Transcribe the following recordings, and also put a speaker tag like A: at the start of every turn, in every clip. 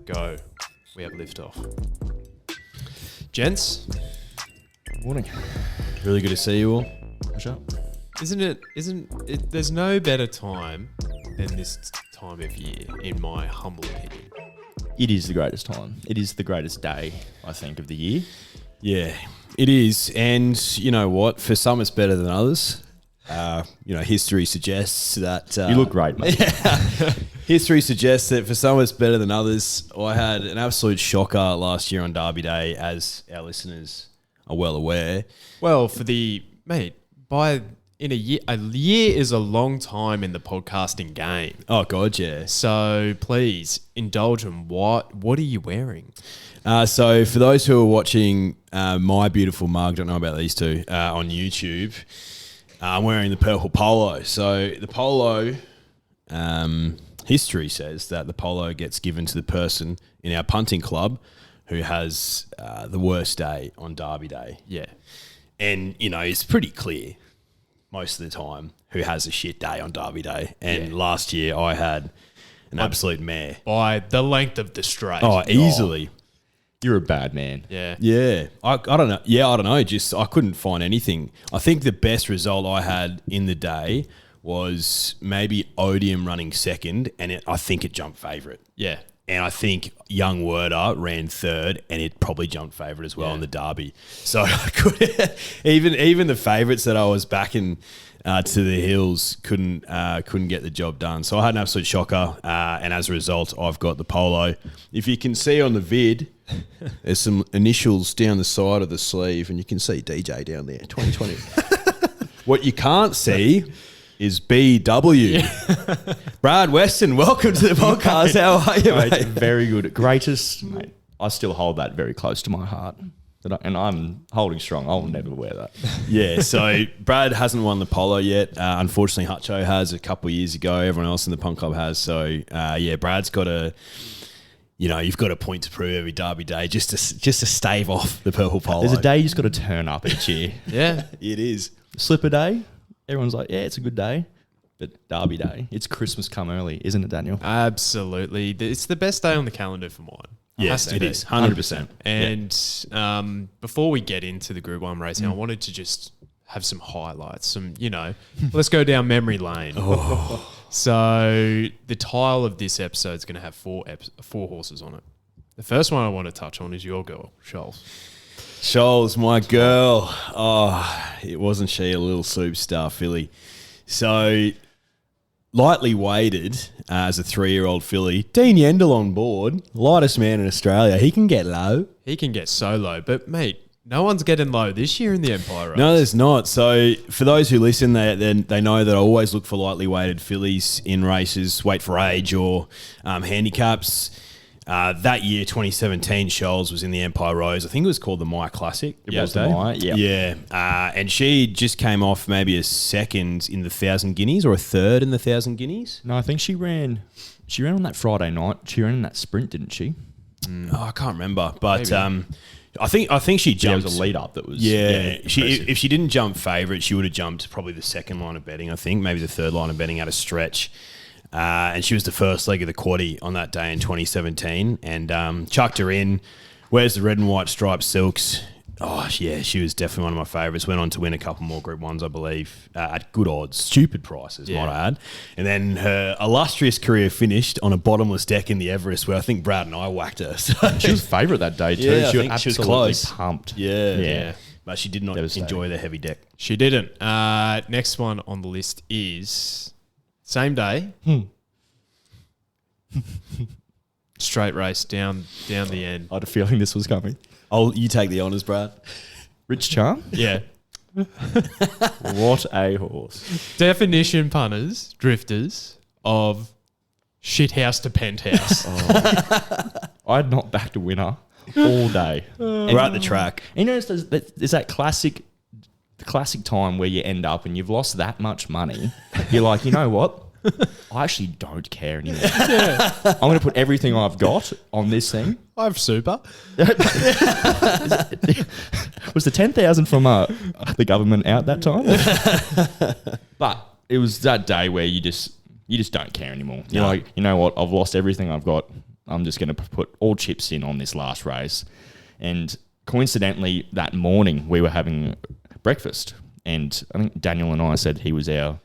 A: Go. We have liftoff. Gents,
B: Morning.
C: Really good to see you all.
B: What's up?
A: isn't it, there's no better time than this time of year, in my humble opinion.
B: It is the greatest time. It is the greatest day, I think, of the year.
C: Yeah, it is. And you know what? For some, it's better than others. History suggests that...
B: You look great, mate.
C: History suggests that for some, it's better than others. I had an absolute shocker last year on Derby Day, as our listeners are well aware.
A: Well, in a year is a long time in the podcasting game.
C: Oh, God, yeah.
A: So please indulge in what are you wearing?
C: So for those who are watching my beautiful mug, don't know about these two, on YouTube, I'm wearing the purple polo. So the polo, history says that the polo gets given to the person in our punting club who has the worst day on Derby Day.
A: Yeah.
C: And, it's pretty clear most of the time who has a shit day on Derby Day. And last year I had an absolute mare.
A: By the length of the straight.
C: Oh, easily.
B: You're a bad man.
A: Yeah.
C: Yeah. I don't know. Yeah, I don't know. Just I couldn't find anything. I think the best result I had in the day was maybe Odium running second, and I think it jumped favourite.
A: Yeah.
C: And I think Young Werder ran third, and it probably jumped favourite as well in the Derby. So I could even the favourites that I was backing to the hills couldn't get the job done. So I had an absolute shocker, and as a result, I've got the polo. If you can see on the vid, there's some initials down the side of the sleeve, and you can see DJ down there, 2020. What you can't see is BW. Brad Weston, welcome to the podcast. How are you, mate?
B: Very good. Greatest, mate. I still hold that very close to my heart. And I'm holding strong. I'll never wear that.
C: Yeah, so Brad hasn't won the polo yet. Unfortunately, Hutcho has a couple of years ago. Everyone else in the Punk Club has. So, Brad's got you've got a point to prove every Derby Day just to stave off the purple polo.
B: There's a day you just got to turn up each year.
A: Yeah.
C: It is.
B: Slipper day. Everyone's like, yeah, it's a good day. But Derby Day, it's Christmas come early, isn't it, Daniel?
A: Absolutely. It's the best day on the calendar for mine.
C: Yes, it is. 100%.
A: And before we get into the Group 1 racing, I wanted to just have some highlights. Let's go down memory lane. So the title of this episode is going to have four horses on it. The first one I want to touch on is your girl, Shoals.
C: Shoals, my girl. Oh, it wasn't she a little superstar filly. So, lightly weighted as a 3-year-old filly. Dean Yendall on board, lightest man in Australia. He can get low.
A: He can get so low. But, mate, no one's getting low this year in the Empire Race.
C: No, there's not. So, for those who listen, they know that I always look for lightly weighted fillies in races, weight for age or handicaps. That year, 2017, Shoals was in the Empire Rose. I think it was called the Maya Classic.
B: It was the Maya,
C: yeah. And she just came off maybe a second in the 1,000 guineas or a third in the 1,000 guineas.
B: No, I think she ran on that Friday night. She ran in that sprint, didn't she?
C: I can't remember. But I think she jumped.
B: There was a lead up that was
C: if she didn't jump favourite, she would have jumped probably the second line of betting, I think, maybe the third line of betting at a stretch. And she was the first leg of the quaddie on that day in 2017 and chucked her in. Where's the red and white striped silks? Oh, yeah, she was definitely one of my favourites. Went on to win a couple more Group 1s, I believe, at good odds, stupid prices, might I add. And then her illustrious career finished on a bottomless deck in the Everest where I think Brad and I whacked her. So
B: she was favourite that day too.
C: Yeah,
B: she
C: was close.
B: Pumped.
C: Yeah. But she did not enjoy the heavy deck.
A: She didn't. Next one on the list is... Same day. Straight race down the end.
B: I had a feeling this was coming.
C: You take the honours, Brad.
B: Rich Charm?
A: Yeah.
B: What a horse.
A: Definition punters, drifters of shithouse to penthouse.
B: I had not backed a winner all day.
C: We're at the track.
B: And there's that classic time where you end up and you've lost that much money. You're like, you know what? I actually don't care anymore. I'm going to put everything I've got on this thing.
A: I have super.
B: Was the 10,000 from the government out that time? But it was that day where you just don't care anymore. You're like, you know what? I've lost everything I've got. I'm just going to put all chips in on this last race. And coincidentally, that morning we were having breakfast, and I think Daniel and I said he was our.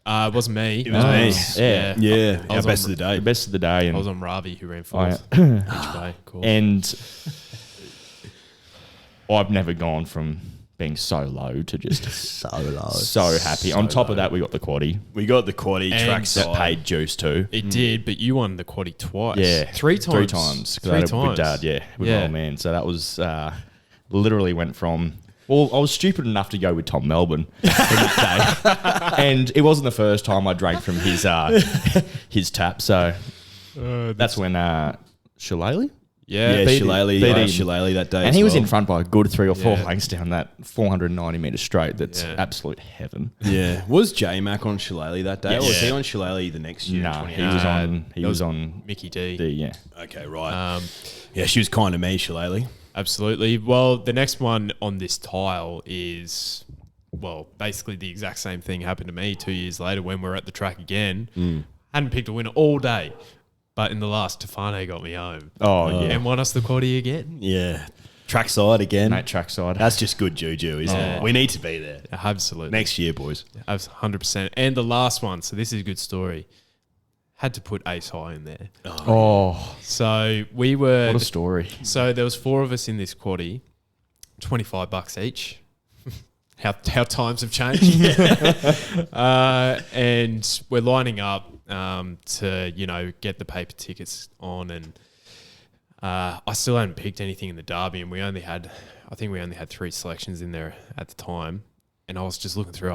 A: It wasn't me.
C: It was me.
B: Yeah.
C: Our best of the day.
B: The best of the day. And
A: I was on Ravi, who ran fourth. Each way, cool.
B: And I've never gone from being so low to just so happy. On top of that, we got the quaddie.
C: We got the quaddie
A: And
C: track
B: That paid juice too.
A: It did, but you won the quaddie twice.
B: Yeah.
A: Three times.
B: 3 times. 'Cause I had a good dad, with my old man. So that was literally went from... Well, I was stupid enough to go with Tom Melbourne in that day. And it wasn't the first time I drank from his tap. So that's when Shillelagh?
A: Yeah.
C: Yeah, Shillelagh that day.
B: And
C: as
B: he was
C: well.
B: in front by a good 3 or 4
A: Yeah.
B: lengths down that 490 metre straight. That's
A: Yeah.
B: absolute heaven.
C: Yeah. Was J-Mac on Shillelagh that day?
B: Yes.
C: Or was he
A: Yeah.
C: on Shillelagh the next year?
B: Nah,
C: 28?
B: he was on
A: Mickey D.
B: the
C: Okay, right. Yeah, she was kind of me, Shillelagh.
A: Absolutely. Well, the next one on this tile is, well, basically the exact same thing happened to me 2 years later when we were at the track again. Hadn't picked a winner all day, but in the last, Tefane got me home. And won us the quaddie again.
C: Yeah. Trackside again.
B: Mate trackside.
C: That's just good juju, isn't it? We need to be there.
A: Absolutely.
C: Next year, boys.
A: 100%. And the last one, so this is a good story. Had to put Ace High in there. So we were...
B: What a story.
A: So there was 4 of us in this quaddie, $25 each. How times have changed. And we're lining up to, get the paper tickets on, and I still hadn't picked anything in the derby, and we only had 3 selections in there at the time. And I was just looking through,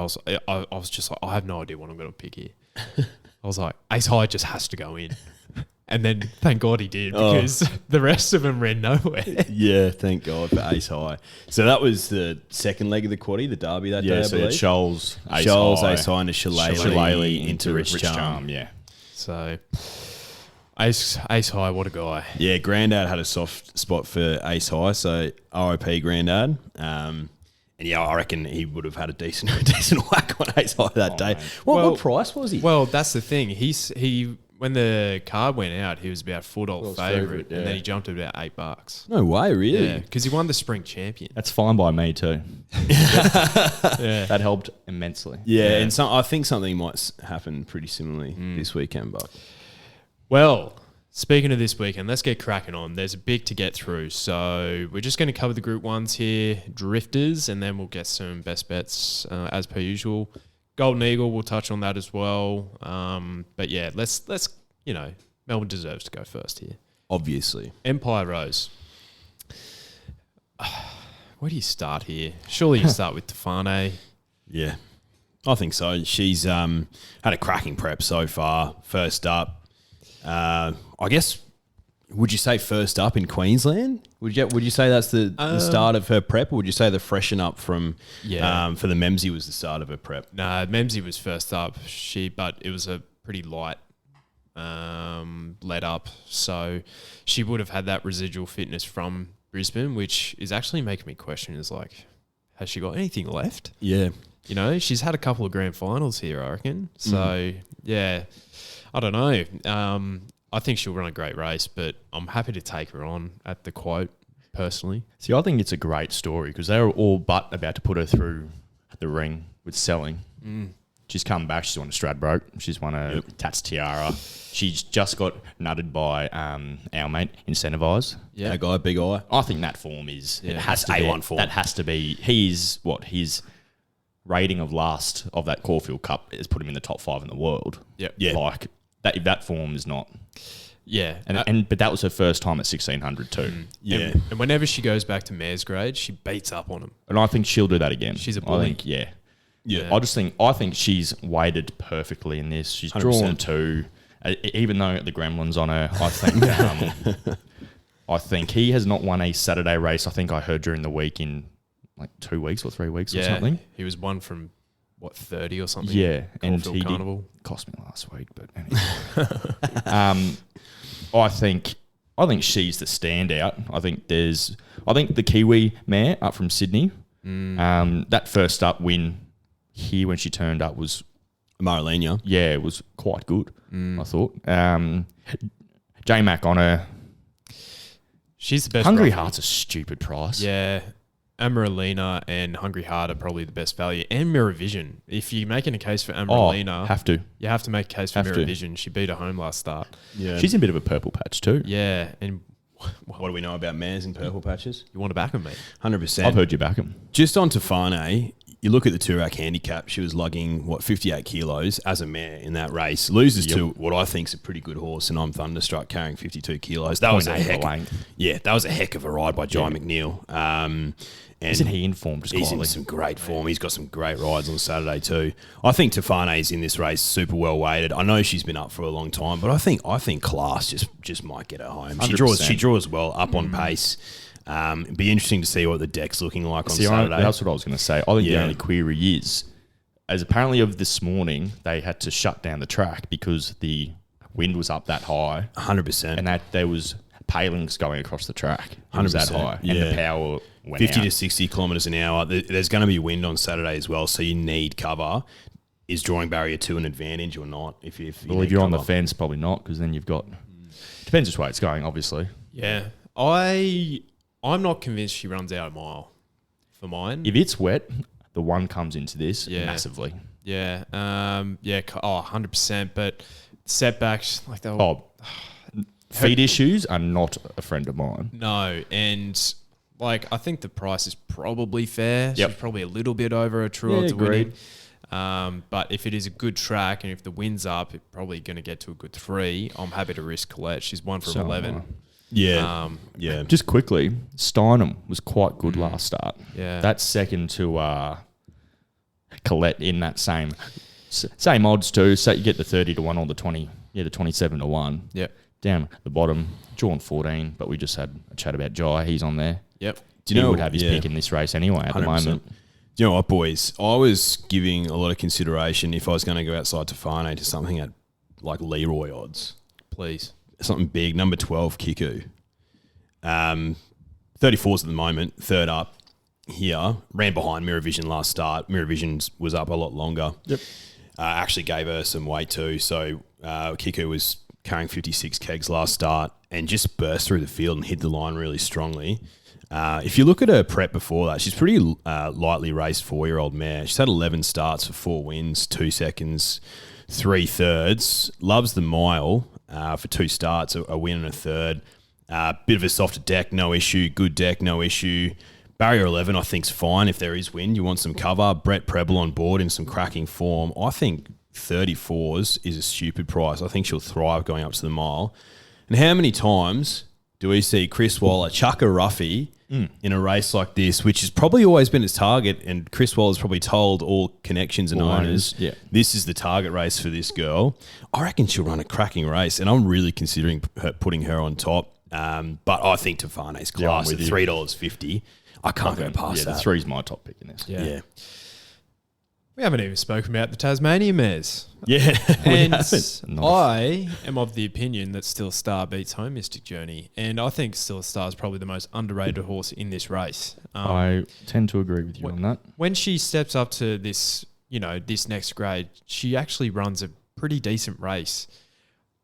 A: I was just like, I have no idea what I'm going to pick here. I was like, Ace High just has to go in. And then thank God he did, because the rest of them ran nowhere.
C: Yeah, thank God for Ace High. So that was the second leg of the quaddie, the derby that day, I
B: so
C: believe.
B: Shoals,
C: Ace High into Shillelagh into Rich Charm.
B: Yeah.
A: So Ace High, what a guy.
C: Yeah, Grandad had a soft spot for Ace High, so RIP Grandad. And yeah, I reckon he would have had a decent whack on Ace High that day.
B: Man.
C: What price was he?
A: Well, that's the thing. He when the card went out, he was about $4 favourite, and then he jumped to about $8.
C: No way, really?
A: Yeah, because he won the spring champion.
B: That's fine by me too.
A: Yeah.
B: That helped immensely.
C: Yeah, and I think something might happen pretty similarly this weekend, but
A: Well, speaking of this weekend, let's get cracking on. There's a big to get through. So we're just going to cover the Group 1s here, drifters, and then we'll get some best bets as per usual. Golden Eagle, we'll touch on that as well. But yeah, let's Melbourne deserves to go first here.
C: obviously.
A: Empire Rose. Where do you start here? Surely you start with Tefane.
C: Yeah, I think so. She's had a cracking prep so far. First up, I guess. Would you say first up in Queensland? Would you say that's the start of her prep, or would you say the freshen up from for the Memsey was the start of her prep?
A: No, Memsey was first up. But it was a pretty light let up, so she would have had that residual fitness from Brisbane, which is actually making me question: is like, has she got anything left?
C: Yeah,
A: She's had a couple of grand finals here, I reckon. So yeah, I don't know. I think she'll run a great race, but I'm happy to take her on at the quote, personally.
B: See, I think it's a great story because they were all but about to put her through the ring with selling. She's come back. She's won a Stradbroke. She's won a Tats Tiara. She's just got nutted by our mate, Incentivise.
A: Yeah.
C: that guy, big eye.
B: I think that form is...
A: Yeah.
B: It has to
C: A1
B: be,
C: form.
B: That has to be... His rating of last of that Caulfield Cup has put him in the top 5 in the world.
A: Yep.
C: Yeah.
B: Like, that if that form is not...
A: Yeah.
B: But that was her first time at 1600 too.
C: Yeah,
A: And whenever she goes back to mare's grade, she beats up on him.
B: And I think she'll do that again.
A: She's a
B: I
A: bully.
B: think, yeah.
C: Yeah.
B: I think she's weighted perfectly in this. She's
C: 100%.
B: drawn 2, even though the Gremlin's on her. I think I think he has not won a Saturday race. I think I heard during the week in like 2 weeks or 3 weeks or something.
A: He was one from 30 or something.
B: Yeah, and
A: Caulfield
B: he
A: Carnival.
B: did cost me last week, but anyway. I think she's the standout. I think the Kiwi mare up from Sydney. That first up win here when she turned up was
C: Marlena.
B: it was quite good. I thought. J-Mac on her.
A: She's the best.
B: Hungry
A: roughie.
B: Heart's a stupid price.
A: Yeah. Amaralina and Hungry Heart are probably the best value. And Mirror Vision. If you're making a case for Amaralina, you have to make a case for Mirror Vision. She beat her home last start.
C: Yeah.
B: She's in a bit of a purple patch too.
A: Yeah. And
C: what do we know about mares in purple patches?
A: you want to back them, mate?
C: 100%.
B: I've heard you back him.
C: Just on Tefane, you look at the Toorak handicap, she was lugging, 58 kilos as a mare in that race. Loses to what I think is a pretty good horse, and I'm Thunderstruck carrying 52 kilos. That was a heck of a ride by Jai McNeil. And
B: isn't he in form?
C: He's in some great form. He's got some great rides on Saturday too. I think Tefane's in this race super well weighted. I know she's been up for a long time, but I think class just might get her home. She draws well up on pace. It'd be interesting to see what the deck's looking like on Saturday.
B: That's what I was going to say. I think the only query is, as apparently of this morning, they had to shut down the track because the wind was up that high.
C: 100%.
B: And that there was palings going across the track. It was that high. And the power went
C: 50
B: out.
C: to 60 kilometres an hour. There's going to be wind on Saturday as well, so you need cover. Is drawing barrier 2 an advantage or not? If
B: you're on the fence, probably not, because then you've got... Depends which way it's going, obviously.
A: Yeah. I'm not convinced she runs out a mile for mine.
B: If it's wet, the one comes into this massively.
A: Yeah. 100%. But setbacks, like they'll...
B: Feet issues are not a friend of mine.
A: No, and like I think the price is probably fair.
B: Yep.
A: She's probably a little bit over a true odds of winning. But if it is a good track and if the wind's up, it's probably going to get to a good 3. I'm happy to risk Colette. She's 1 from 11.
C: Yeah.
B: Just quickly, Steinem was quite good last start.
A: Yeah.
B: That's second to Colette in that same odds too. So you get the 30 to 1 or the 20, the 27 to 1.
A: Yep.
B: Down the bottom, drawn 14, but we just had a chat about Jai. He's on there.
A: Yep.
B: He would have his pick in this race anyway at 100%. The moment.
C: Do you know what, boys? I was giving a lot of consideration if I was going to go outside Tefane to something at like Leroy odds.
A: Please.
C: Something big. Number 12, Kiku. 34s at the moment, third up here. Ran behind Mirror Vision last start. Mirror Vision was up a lot longer.
B: Yep.
C: Actually gave her some weight too. So Kiku was carrying 56 kegs last start and just burst through the field and hit the line really strongly. If you look at her prep before that, she's pretty lightly raced 4-year-old mare. She's had 11 starts for 4 wins, 2 seconds, 3 thirds. Loves the mile for 2 starts, a win and a third. Bit of a softer deck, no issue. Good deck, no issue. Barrier 11, I think, is fine if there is wind. You want some cover. Brett Preble on board in some cracking form. I think 34s is a stupid price. I think she'll thrive going up to the mile. And how many times do we see Chris Waller chuck a roughie in a race like this, which has probably always been his target, and Chris Waller's probably told all connections and owners, this is the target race for this girl. I reckon she'll run a cracking race, and I'm really considering putting her on top. But I think Tefane's class at $3.50. I can't go past that.
B: The 3's my top pick in this.
A: Yeah. We haven't even spoken about the Tasmanian mares.
C: Yeah,
A: and I am of the opinion that Still Star beats Home Mystic Journey, and I think Still Star is probably the most underrated horse in this race.
B: I tend to agree with you on that.
A: When she steps up to this, this next grade, she actually runs a pretty decent race.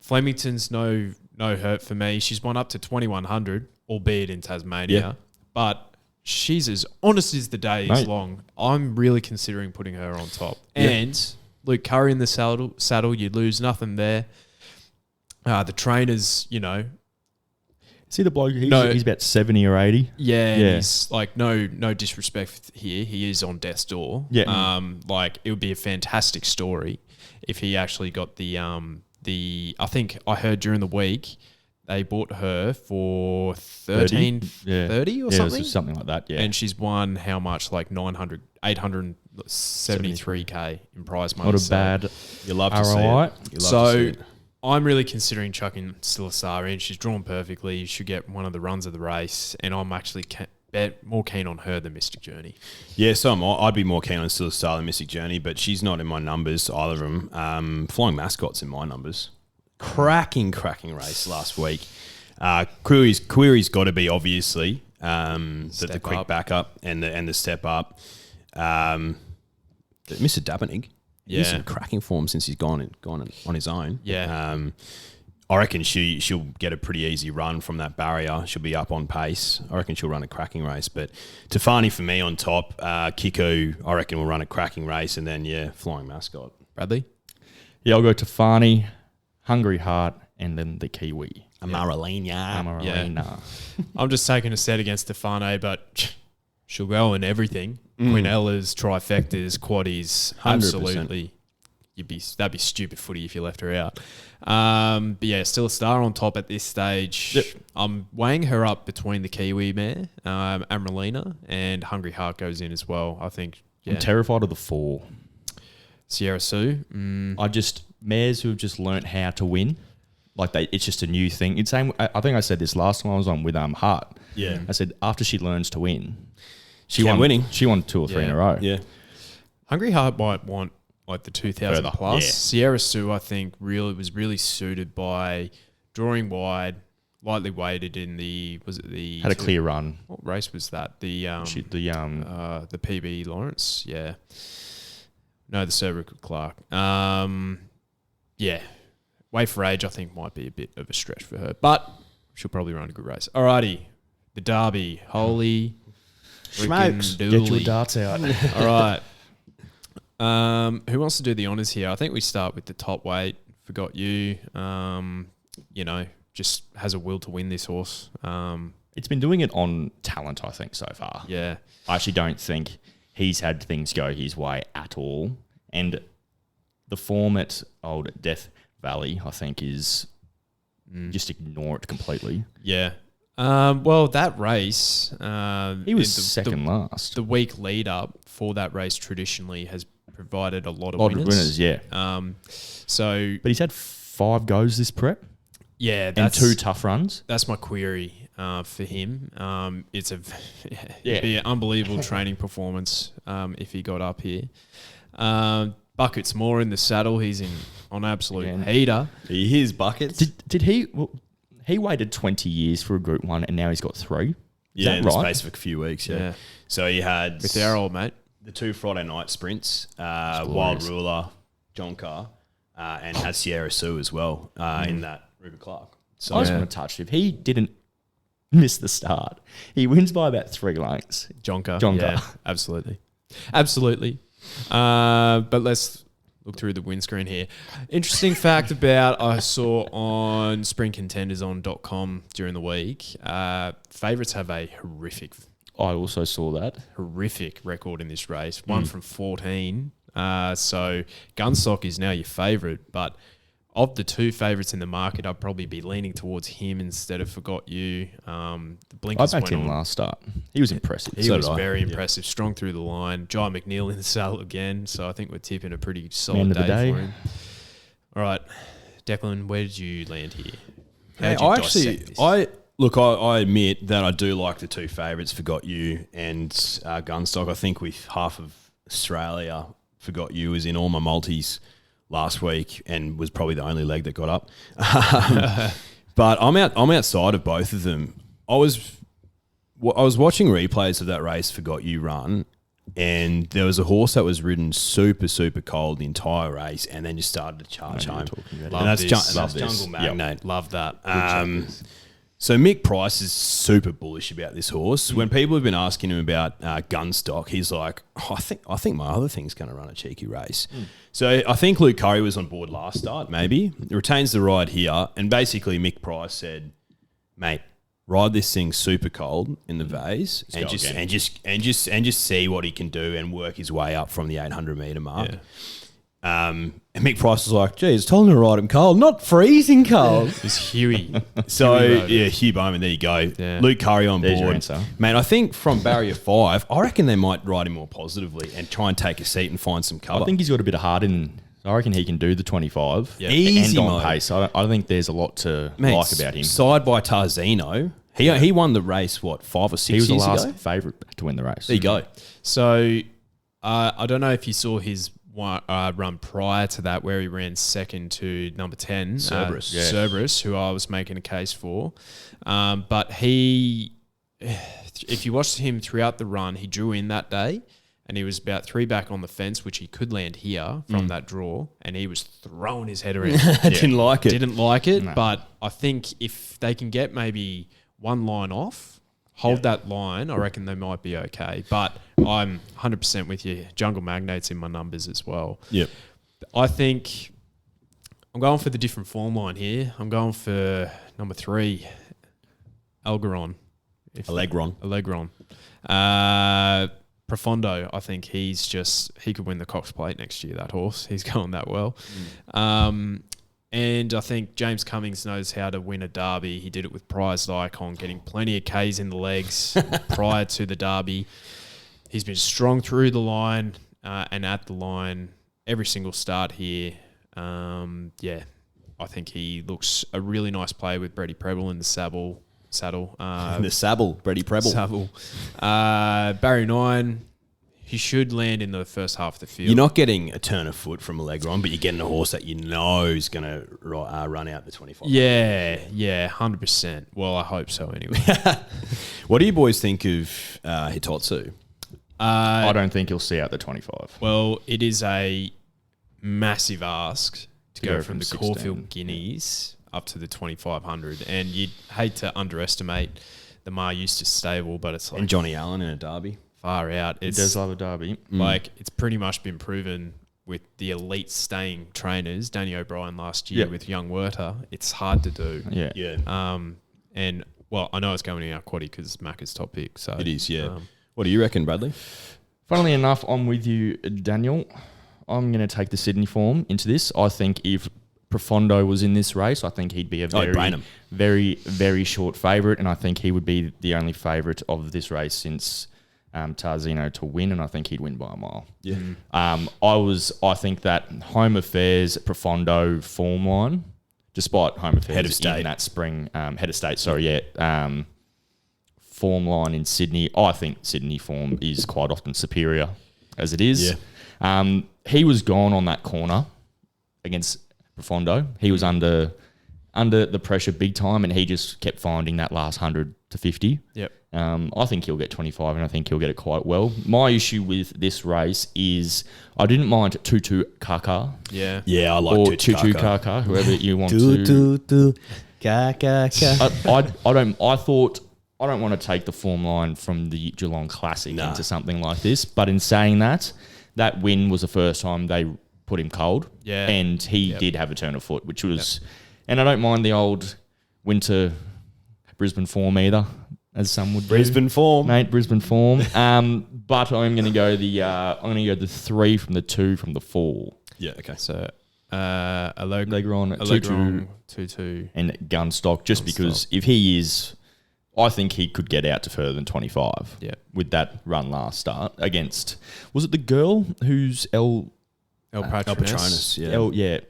A: Flemington's no hurt for me. She's won up to 2100, albeit in Tasmania, but she's as honest as the day is long. I'm really considering putting her on top. Yeah. And Luke Curry in the saddle, you lose nothing there. The trainers,
B: See the bloke? He's about 70 or 80.
A: Yeah. He's like, no disrespect here. He is on death's door.
B: Yeah.
A: It would be a fantastic story if he actually got the I think I heard during the week, they bought her for 13.30 or something?
B: Something like that, yeah.
A: And she's won how much? Like 873K in prize money.
B: Not a bad
C: you love to see it.
A: So I'm really considering chucking Still Star in. She's drawn perfectly. She should get one of the runs of the race. And I'm actually more keen on her than Mystic Journey.
C: Yeah, so am I. I'd be more keen on Still Star than Mystic Journey, but she's not in my numbers, either of them. Flying Mascot's in my numbers. Cracking race last week. Query's got to be obviously the quick backup and the step up. Mr. Dabenig, he's in cracking form since he's gone on his own.
A: Yeah.
C: I reckon she'll get a pretty easy run from that barrier. She'll be up on pace. I reckon she'll run a cracking race. But Tefani for me on top. Kiku, I reckon will run a cracking race. And then, Flying Mascot.
A: Bradley?
B: Yeah, I'll go Tefani, Hungry Heart, and then the Kiwi.
C: Amaralina.
A: I'm just taking a set against Stefano, but she'll go in everything. Quinellas, trifectas, quaddies,
C: 100%.
A: Absolutely. That'd be stupid footy if you left her out. But yeah, still a star on top at this stage.
B: Yep.
A: I'm weighing her up between the Kiwi mare, Amaralina, and Hungry Heart goes in as well. I think. Yeah.
B: I'm terrified of the 4.
A: Sierra Sue.
B: Mares who have just learnt how to win. It's just a new thing. It's same. I think I said this last time I was on with Hart.
C: Yeah.
B: I said after she learns to win,
C: She won winning.
B: She won 2 or 3 in a row.
C: Yeah.
A: Hungry Heart might want the 2,000
B: Further.
A: plus.
B: Yeah.
A: Sierra Sue, I think, was really suited by drawing wide, lightly weighted in the
B: Had a clear run.
A: What race was that? The PB Lawrence, yeah. No, the Sir Rupert Clark. Yeah. Wait for age, I think, might be a bit of a stretch for her, but she'll probably run a good race. Alrighty, the Derby, holy
C: Smokes.
A: freaking
B: Get your
A: dooly.
B: darts out.
A: All right. Who wants to do the honours here? I think we start with the top weight. Forgot you. Just has a will to win this horse.
B: It's been doing it on talent, I think, so far.
A: Yeah.
B: I actually don't think he's had things go his way at all. And the form at old Death Valley, I think, is just ignore it completely.
A: Yeah. Well, that race...
B: He was second last.
A: The week lead up for that race traditionally has provided a lot of
B: winners, yeah.
A: So...
B: But he's had 5 goes this prep.
A: Yeah,
B: and 2 tough runs.
A: That's my query for him. It'd be an unbelievable training performance if he got up here. Buckets more in the saddle. He's on absolute heater.
C: He is buckets.
B: Did he? Well, he waited 20 years for a Group 1 and now he's got 3. Is that
C: in
B: right?
C: the space of a few weeks, yeah. So he had...
A: With our old mate.
C: The 2 Friday night sprints, Wild Ruler, Jonker, and had Sierra Sue as well in that Rupert Clark. So
B: I just want to touch, if he didn't miss the start, he wins by about 3 lengths.
A: Jonker.
B: Yeah,
A: absolutely. Absolutely. But let's look through the windscreen here. Interesting fact I saw on springcontendersOn.com during the week. Favourites have a horrific record in this race. 1 from 14. So Gunstock is now your favourite, but of the 2 favourites in the market, I'd probably be leaning towards him instead of Forgot You. The blinkers
B: I backed
A: went
B: him
A: on.
B: last start. He was impressive.
A: He was very impressive, strong through the line. Jai McNeil in the saddle again, so I think we're tipping a pretty solid day for him. All right, Declan, where did you land here?
C: I admit that I do like the 2 favourites, Forgot You and Gunstock. I think with half of Australia, Forgot You was in all my multis last week and was probably the only leg that got up. But I'm outside of both of them. I was watching replays of that race, Forgot You run, and there was a horse that was ridden super, super cold the entire race and then just started to charge home. And that's Jungle Magnate.
A: Love that.
C: So Mick Price is super bullish about this horse. When people have been asking him about Gunstock, he's like, I think my other thing's going to run a cheeky race. So I think Luke Curry was on board last start, maybe. Retains the ride here. And basically Mick Price said, mate, ride this thing super cold in the vase and just see what he can do and work his way up from the 800 metre mark. Yeah. And Mick Price was like, geez, told him to ride him cold, not freezing cold.
A: It's Huey.
C: Hugh Bowman, there you go. Yeah. Luke Curry on board. Man, I think from barrier 5, I reckon they might ride him more positively and try and take a seat and find some cover.
B: I think he's got a bit of heart in. I reckon he can do the 25.
C: Yep. Easy,
B: and on pace. I don't think there's a lot to like about him.
C: Side by Tarzino. He won the race, 5 or 6 years ago?
B: He was the last favourite to win the race.
C: There you go.
A: So I don't know if you saw his run prior to that where he ran second to number 10, Cerberus, who I was making a case for. But if you watched him throughout the run, he drew in that day and he was about 3 back on the fence, which he could land here from that draw, and he was throwing his head around.
C: Didn't like it.
A: Didn't like it,
B: No.
A: but I think if they can get maybe one line off, hold that line, I reckon they might be okay. But I'm 100% with you. Jungle Magnate's in my numbers as well.
C: Yep.
A: I think I'm going for the different form line here. I'm going for number 3, Algeron.
C: Allegron.
A: Profondo, I think he could win the Cox Plate next year, that horse. He's going that well. And I think James Cummings knows how to win a derby. He did it with Prized Icon, getting plenty of Ks in the legs prior to the derby. He's been strong through the line and at the line every single start here. I think he looks a really nice play with Brady Preble in the saddle.
C: The Sabble, Brady Preble.
A: Saville. Barry 9, he should land in the first half of the field.
C: You're not getting a turn of foot from Allegron, but you're getting a horse that you know is going to run out the 25.
A: Yeah, 100%. Well, I hope so anyway.
C: What do you boys think of Hitotsu?
B: I don't think he'll see out the 25.
A: Well, it is a massive ask to go from the
B: 16.
A: Caulfield Guineas up to the 2,500, and you'd hate to underestimate the Mar Eustace stable, but it's like
C: And Johnny Allen in a derby.
A: far out.
B: He
A: It's
B: does love a derby.
A: like it's pretty much been proven with the elite staying trainers, Danny O'Brien last year
B: Yep.
A: with Young Werter. It's hard to do.
B: Yeah.
C: Yeah.
A: And well, I know it's going in our quaddie because Mac is top pick. So
C: It is, yeah. What do you reckon, Bradley?
B: Funnily enough, I'm with you, Daniel. I'm going to take the Sydney form into this. I think if Profondo was in this race, I think he'd be a very, very short favourite, and I think he would be the only favourite of this race since Tarzino to win, and I think he'd win by a mile.
C: Yeah.
B: I think that Home Affairs Profondo form line, despite Home Affairs
C: Head of state.
B: in that spring, head of state, form line in Sydney, I think Sydney form is quite often superior as it is.
C: Yeah.
B: He was gone on that corner against Profondo. He was under the pressure big time, and he just kept finding that last 100 to 50.
A: Yep.
B: I think he'll get 25, and I think he'll get it quite well. My issue with this race is I didn't mind Tutu Kaka
A: Yeah.
C: Yeah, I like
B: or
C: Tutu
B: Tutu
C: Kaka.
B: Kaka, whoever you want to.
C: Kaka.
B: I don't want to take the form line from the Geelong Classic
C: Nah.
B: into something like this. But in saying that, that win was the first time they put him cold.
A: Yeah.
B: And he did have a turn of foot, which was... And I don't mind the old winter Brisbane form either, as some would do.
C: Brisbane form.
B: Mate, Brisbane form. But I'm going to go the 3 from the 2 from the 4.
C: Yeah, okay.
A: So Allegron,
B: Tutu,
A: Tutu.
B: and Gunstock, just because if he is... I think he could get out to further than 25
A: Yeah.
B: with that run last start against... Was it the girl who's
A: El Patronus.
C: Patronus, yeah.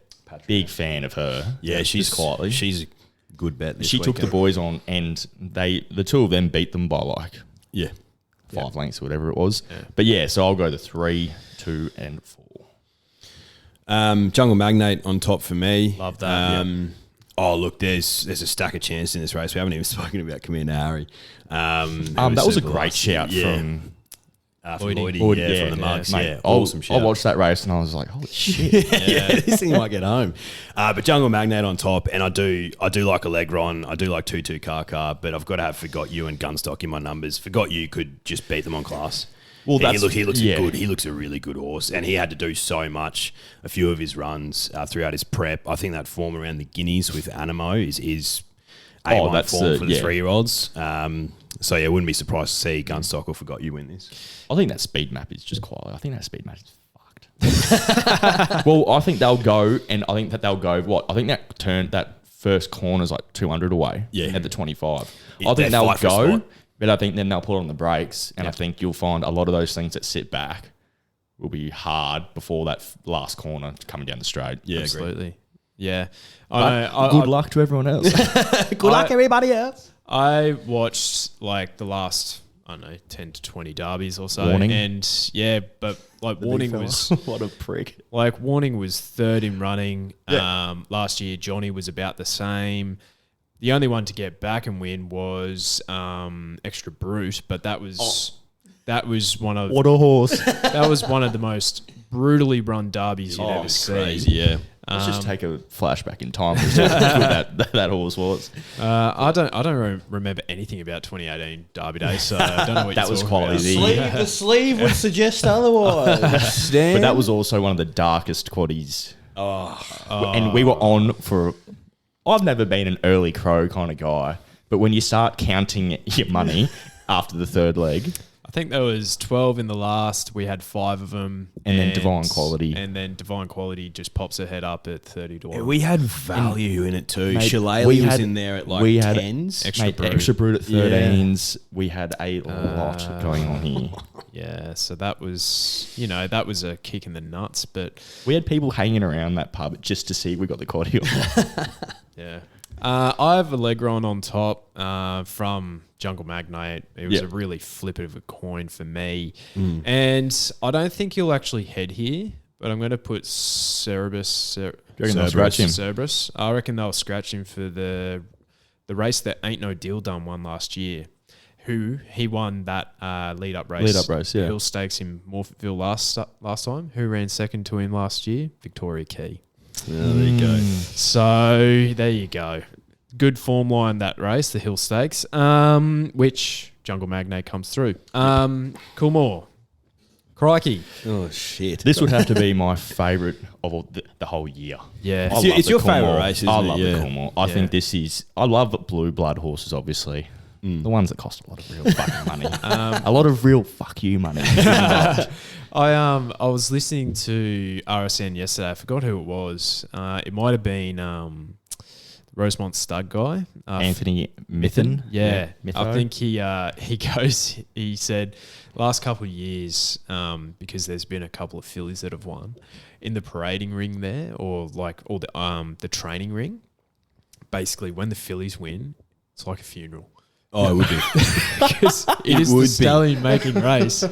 B: Big fan of her.
C: Yeah, she's
B: quietly.
C: She's a good bet this
B: She took the
C: weekend.
B: boys on, and the two of them beat them by like
C: Yeah.
B: 5 lengths or whatever it was.
A: Yeah.
B: But yeah, so I'll go the 3, 2, and 4.
C: Jungle Magnate on top for me.
A: Love that,
C: Oh, look, there's a stack of chance in this race. We haven't even spoken about Commander Harry.
B: That was a great shout from
C: Lloydie,
B: Lloyd,
C: from the Mugs.
B: mate.
C: Yeah, awesome shout.
B: I watched that race and I was like, holy shit.
C: Yeah, this thing might get home. But Jungle Magnate on top, and I do like Allegron. I do like Tutu Kaka, but I've got to have Forgot You and Gunstock in my numbers. Forgot You could just beat them on class.
B: Well,
C: he looks good. He looks a really good horse, and he had to do so much. A few of his runs throughout his prep. I think that form around the Guineas with Animo is A1 form for the 3-year-olds. So yeah, wouldn't be surprised to see Gunstock or Forgot You win this.
B: I think that speed map is just quality. I think that speed map is fucked. Well, I think they'll go, and I think that they'll go, I think that first corner is like 200 away at the 25. I think they'll go, but I think then they'll put on the brakes, and I think you'll find a lot of those things that sit back will be hard before that last corner coming down the straight.
C: Yeah,
A: Absolutely. Yeah.
B: Good luck to everyone else.
C: Good luck, everybody else.
A: I watched like the last, 10 to 20 derbies or so.
B: Warning.
A: And yeah, but like Warning was
B: what a prick.
A: like Warning was third in running.
C: Yeah.
A: Last year Johnny was about the same. The only one to get back and win was Extra Brute, but that was that was one of
B: What a horse.
A: that was one of the most brutally run derbies you'd ever seen.
C: Crazy, yeah.
B: Let's just take a flashback in time to see what that horse was.
A: I don't remember anything about 2018 Derby Day, so I don't know what
B: That was
A: talking
B: quality.
A: about.
D: The sleeve would suggest otherwise.
B: But that was also one of the darkest quaddies. And we were on for... I've never been an early crow kind of guy, but when you start counting your money after the third leg...
A: I think there was 12 in the last. We had 5 of them.
B: And then Divine Quality.
A: And then Divine Quality just pops her head up at 30 to 1.
C: We had value in it too.
B: Mate,
C: Shillelagh was in there at like
B: we had
C: 10s.
B: Extra brute at 13s. We had a lot going on here.
A: Yeah, so that was, that was a kick in the nuts, but...
B: We had people hanging around that pub just to see if we got the quaddy or not.
A: Yeah. I have Allegron on top from Jungle Magnate. It was a really flip of a coin for me. And I don't think he'll actually head here, but I'm going to put Cerberus.
B: You reckon they'll scratch him?
A: Cerberus. I reckon they'll scratch him for the race that Ain't No Deal done won last year. He won that lead-up race.
B: Lead-up race, yeah.
A: Hill Stakes in Morphettville last time. Who ran second to him last year? Victoria Key.
C: There you go.
A: So there you go. Good form line that race, the Hill Stakes, which Jungle Magnate comes through. Coolmore. Crikey.
C: Oh, shit.
B: This would have to be my favourite of all the whole year.
A: Yeah.
C: It's your favourite race, isn't
B: I
C: it?
B: love the
C: Yeah.
B: Coolmore. I think this is... I love blue blood horses, obviously. The ones that cost a lot of real fucking money. A lot of real fuck you money.
A: I was listening to RSN yesterday. I forgot who it was. It might have been Rosemont Stud guy,
B: Anthony Mithen.
A: Yeah,
B: Mitho.
A: I think he said last couple of years, because there's been a couple of fillies that have won in the parading ring there, or the training ring. Basically, when the fillies win, it's like a funeral.
C: Oh, it would be.
A: Because it is the stallion making race.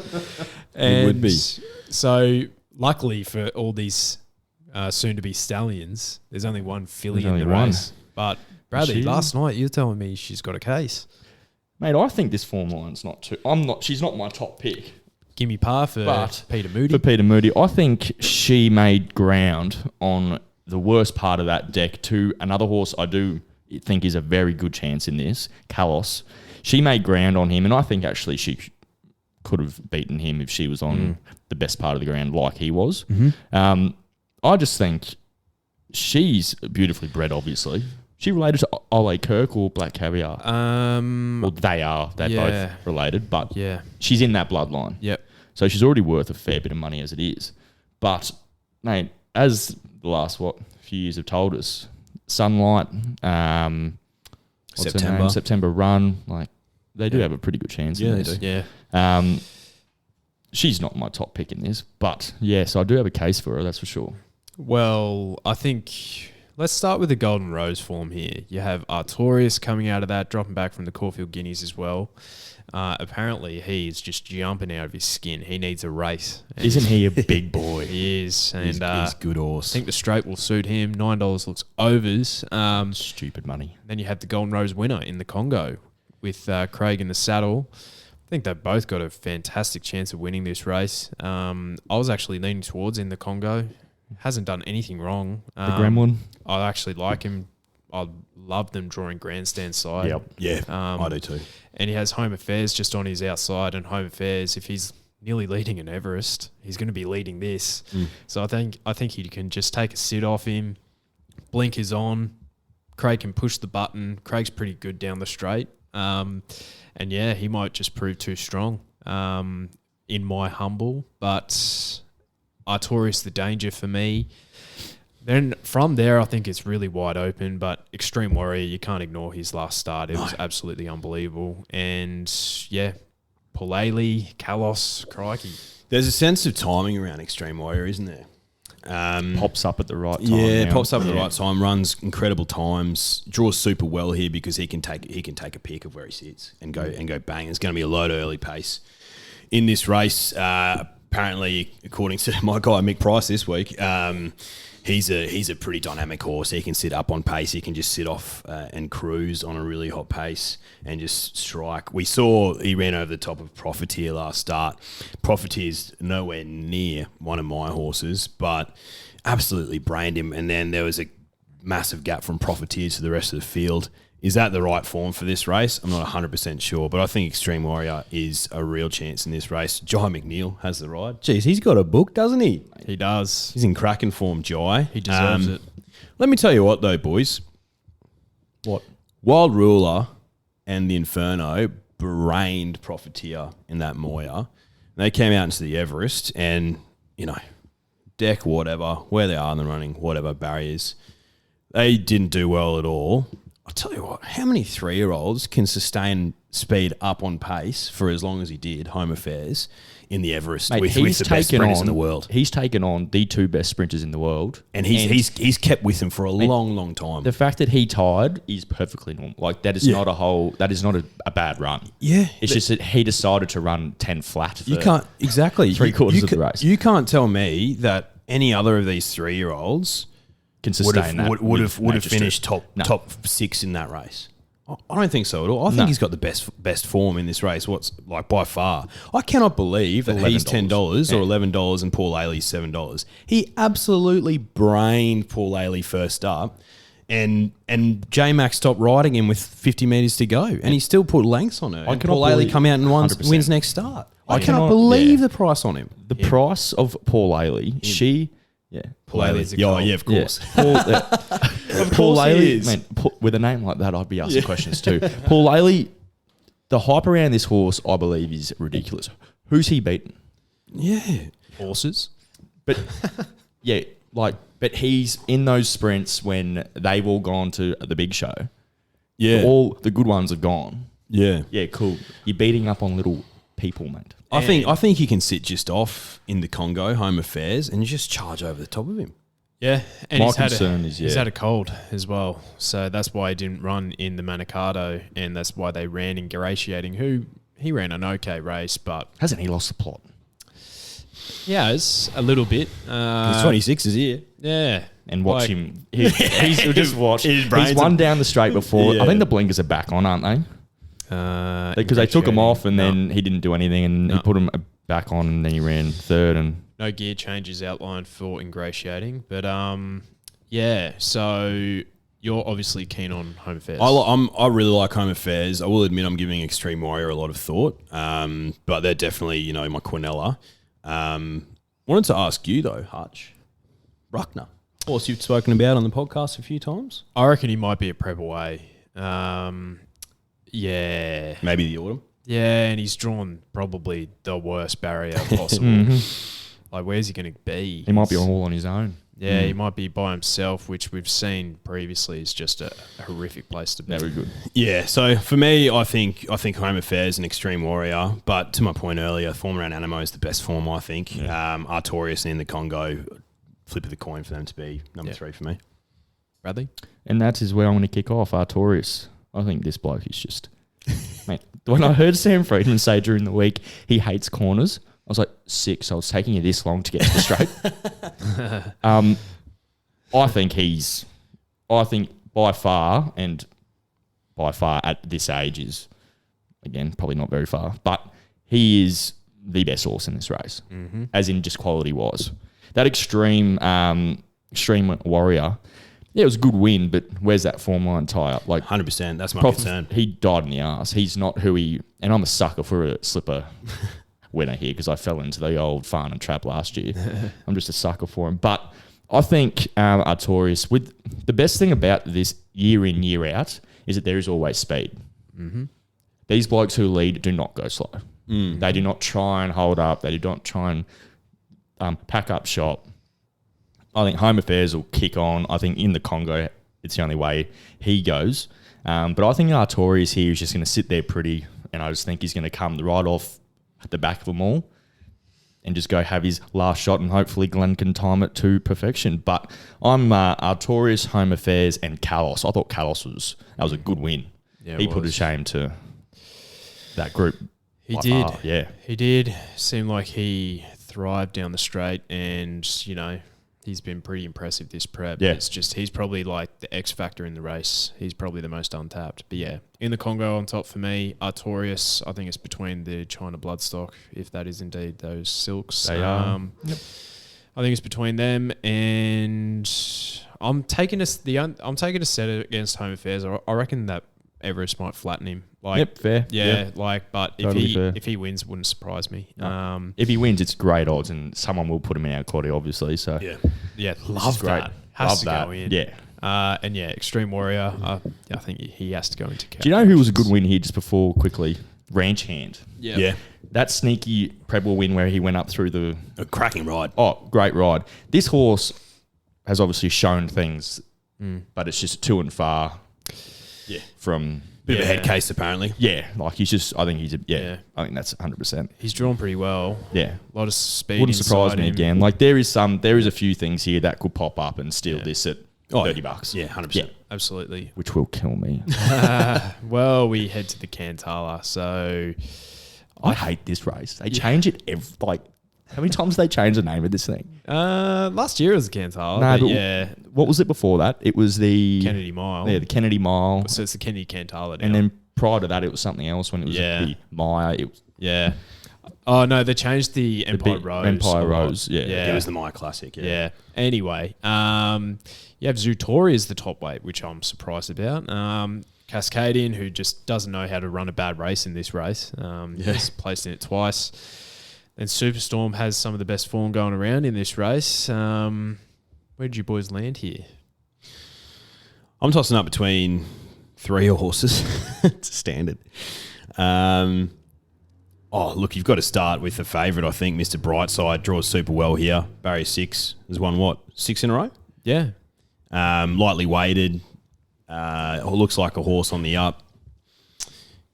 A: And
C: it would be.
A: So luckily for all these soon-to-be stallions, there's only one filly in the race. But Bradley, last night you were telling me she's got a case.
B: Mate, I think this form line's not too... She's not my top pick.
A: Give me par for Peter Moody.
B: For Peter Moody, I think she made ground on the worst part of that deck to another horse I do think is a very good chance in this, Kalos. She made ground on him, and I think actually she could have beaten him if she was on the best part of the ground like he was. I just think she's beautifully bred, obviously. She related to Ole Kirk or Black Caviar? Well, they are. They're both related, but she's in that bloodline.
A: Yep.
B: So she's already worth a fair bit of money as it is. But, mate, as the last, few years have told us, Sunlight, September Run, like, they do have a pretty good chance in this.
A: They do. Yeah.
B: She's not my top pick in this, but, yes, I do have a case for her, that's for sure.
A: Well, I think... Let's start with the Golden Rose form here. You have Artorias coming out of that, dropping back from the Caulfield Guineas as well. Apparently, he's just jumping out of his skin. He needs a race.
B: Isn't he a big boy?
A: He is. And
C: He's a good horse.
A: I think the straight will suit him. $9 looks overs.
B: Stupid money.
A: Then you have the Golden Rose winner in the Congo with Craig in the saddle. I think they've both got a fantastic chance of winning this race. I was actually leaning towards in the Congo. Hasn't done anything wrong.
B: The Gremlin.
A: I actually like him. I love them drawing grandstand side.
B: Yep.
C: Yeah, I do too.
A: And he has Home Affairs just on his outside, and Home Affairs, if he's nearly leading an Everest, he's going to be leading this. So I think he can just take a sit off him. Blink is on. Craig can push the button. Craig's pretty good down the straight. And yeah, he might just prove too strong in my humble, but Artorias the danger for me. Then from there, I think it's really wide open, but Extreme Warrior, you can't ignore his last start. It was absolutely unbelievable. And yeah, Pulele, Kalos, crikey.
C: There's a sense of timing around Extreme Warrior, isn't there?
B: Pops up at the right time.
C: Yeah,
B: now.
C: pops up at the right time, runs incredible times, draws super well here because he can take a pick of where he sits and go bang. There's going to be a load of early pace in this race. apparently, according to my guy Mick Price this week, he's a pretty dynamic horse. He can sit up on pace. He can just sit off and cruise on a really hot pace and just strike. We saw he ran over the top of Profiteer last start. Profiteer's nowhere near one of my horses, but absolutely brained him. And then there was a massive gap from Profiteer to the rest of the field. Is that the right form for this race? I'm not 100% sure, but I think Extreme Warrior is a real chance in this race. Jai McNeil has the ride.
D: Jeez, he's got a book, doesn't he?
A: He does.
C: He's in cracking form, Jai.
A: He deserves it.
C: Let me tell you what, though, boys.
B: What?
C: Wild Ruler and the Inferno brained Profiteer in that Moya. They came out into the Everest and, deck whatever, where they are in the running, whatever barriers. They didn't do well at all. I'll tell you what, how many 3-year-olds can sustain speed up on pace for as long as he did, Home Affairs, in the Everest
B: Mate,
C: with the best sprinters in the world?
B: He's taken on the 2 best sprinters in the world.
C: And he's kept with them for a long time.
B: The fact that he tied is perfectly normal. Like, that is not a bad run.
C: Yeah.
B: It's just that he decided to run 10 flat for
C: You can't, exactly.
B: three-quarters of the race.
C: You can't tell me that any other of these 3-year-olds
B: can sustain that.
C: would have
B: majesty.
C: finished top 6 in that race. I don't think so at all. I think he's got the best form in this race. By far. I cannot believe that he's $10 or $11 and Paul Ailey's $7. He absolutely brained Paul Ailey first up, and J-Max stopped riding him with 50 metres to go, and he still put lengths on her. And Paul Ailey come out and wins next start. I cannot believe the price on him.
B: The price of Paul Ailey,
C: Paul Ailey's a cult. Of course.
B: Paul Ailey, man, with a name like that, I'd be asking questions too. Paul Ailey, the hype around this horse, I believe, is ridiculous. Who's he beaten?
C: Yeah.
A: Horses.
B: But but he's in those sprints when they've all gone to the big show.
C: Yeah.
B: All the good ones have gone.
C: Yeah.
B: Yeah, cool. You're beating up on little people, mate.
C: I think he can sit just off in the Congo, Home Affairs, and just charge over the top of him.
A: Yeah, and
B: My concern is
A: he's had a cold as well, so that's why he didn't run in the Manikato, and that's why they ran Ingratiating, who he ran an okay race, but
B: Hasn't he lost the plot?
A: yeah, it's a little bit.
C: He's 26 is here.
A: Yeah,
B: And watch him. He's just watch.
C: his brains
B: He's won down the straight before.
C: Yeah.
B: I think the blinkers are back on, aren't they? Because they took him off and then he didn't do anything, and he put him back on, and then he ran third. And
A: no gear changes outlined for Ingratiating, but yeah. So you're obviously keen on Home Affairs.
C: I really like Home Affairs. I will admit I'm giving Extreme Warrior a lot of thought, but they're definitely my Quinella. Wanted to ask you though, Hutch, Ruckner, horse you've spoken about on the podcast a few times.
A: I reckon he might be a prep away. Yeah.
C: Maybe the autumn.
A: Yeah, and he's drawn probably the worst barrier possible. Like, where's he going to be?
B: he might be all on his own.
A: Yeah, he might be by himself, which we've seen previously is just a horrific place to be.
B: Very good.
C: Yeah, so for me, I think Home Affairs and Extreme Warrior, but to my point earlier, form around Animo is the best form, I think. Yeah. Artorias and in the Congo, flip of the coin for them to be number 3 for me.
A: Bradley?
B: And that is where I'm going to kick off. Artorias. I think this bloke is just... mate, when I heard Sam Friedman say during the week he hates corners, I was like, 6. I was taking you this long to get to the straight. I think by far at this age is, again, probably not very far, but he is the best horse in this race, as in just quality-wise. That Extreme Warrior, yeah, it was a good win, but where's that form line tie-up? Like
C: 100%, that's my concern.
B: He died in the arse. He's not who he... And I'm a sucker for a slipper winner here because I fell into the old farm and trap last year. I'm just a sucker for him. But I think Artorias, with the best thing about this year in, year out, is that there is always speed. These blokes who lead do not go slow. They do not try and hold up. They do not try and pack up shop. I think Home Affairs will kick on. I think in the Congo, it's the only way he goes. But I think Artorias here is just going to sit there pretty, and I just think he's going to come right off at the back of them all and just go have his last shot, and hopefully Glenn can time it to perfection. But I'm Artorias, Home Affairs, and Kalos. I thought Kalos was a good win.
A: Yeah,
B: he put a shame to that group.
A: He did.
B: Yeah.
A: He did. Seemed like he thrive down the straight, and he's been pretty impressive this prep.
B: Yeah.
A: It's just he's probably like the X factor in the race. He's probably the most untapped. But yeah, in the Congo on top for me, Artorias. I think it's between the China Bloodstock, if that is indeed those silks.
B: They are. Yep.
A: I think it's between them, and I'm taking a set against Home Affairs. I reckon that Everest might flatten him.
B: Fair.
A: Yeah, but
B: Totally fair.
A: if he wins, it wouldn't surprise me.
B: No. If he wins, it's great odds, and someone will put him in our quaddy, obviously. So
A: love that. Has to go in.
B: Yeah.
A: And Extreme Warrior. I think he has to go into.
B: Do you know who was a good win here just before quickly? Ranch Hand.
C: Yeah.
B: That sneaky Prebble win where he went up through
C: A cracking ride.
B: Oh, great ride. This horse has obviously shown things, but it's just too and far.
C: Yeah.
B: From
C: Bit of a head case, apparently.
B: yeah, like he's just. I think he's a
A: Yeah.
B: I think that's 100%.
A: He's drawn pretty well.
B: Yeah.
A: A lot of speed.
B: Wouldn't surprise
A: inside
B: me
A: him.
B: again. Like there is a few things here that could pop up and steal this at $30.
C: Yeah, 100%.
B: Yeah.
A: Absolutely.
B: Which will kill me.
A: Well, we head to the Cantala. So
B: I hate this race. They change it how many times they change the name of this thing?
A: last year it was the Cantala.
B: No,
A: but
B: but
A: yeah,
B: what was it before that? It was the
A: Kennedy Mile.
B: Yeah, the Kennedy Mile.
A: So it's the Kennedy Cantala now.
B: And then prior to that, it was something else when it was the Maya. It was
A: yeah. Oh no, they changed the Empire Rose.
B: Empire
A: a lot.
B: Rose, yeah.
C: It was the Maya Classic.
A: Yeah. Anyway, you have Zutori as the top weight, which I'm surprised about. Cascadian, who just doesn't know how to run a bad race in this race. He's placed in it twice. And Superstorm has some of the best form going around in this race. Where did you boys land here?
C: I'm tossing up between 3 horses. It's standard. Look, you've got to start with the favourite, I think. Mr. Brightside draws super well here. Barrier 6 has won, 6 in a row?
A: Yeah.
C: Lightly weighted. Looks like a horse on the up.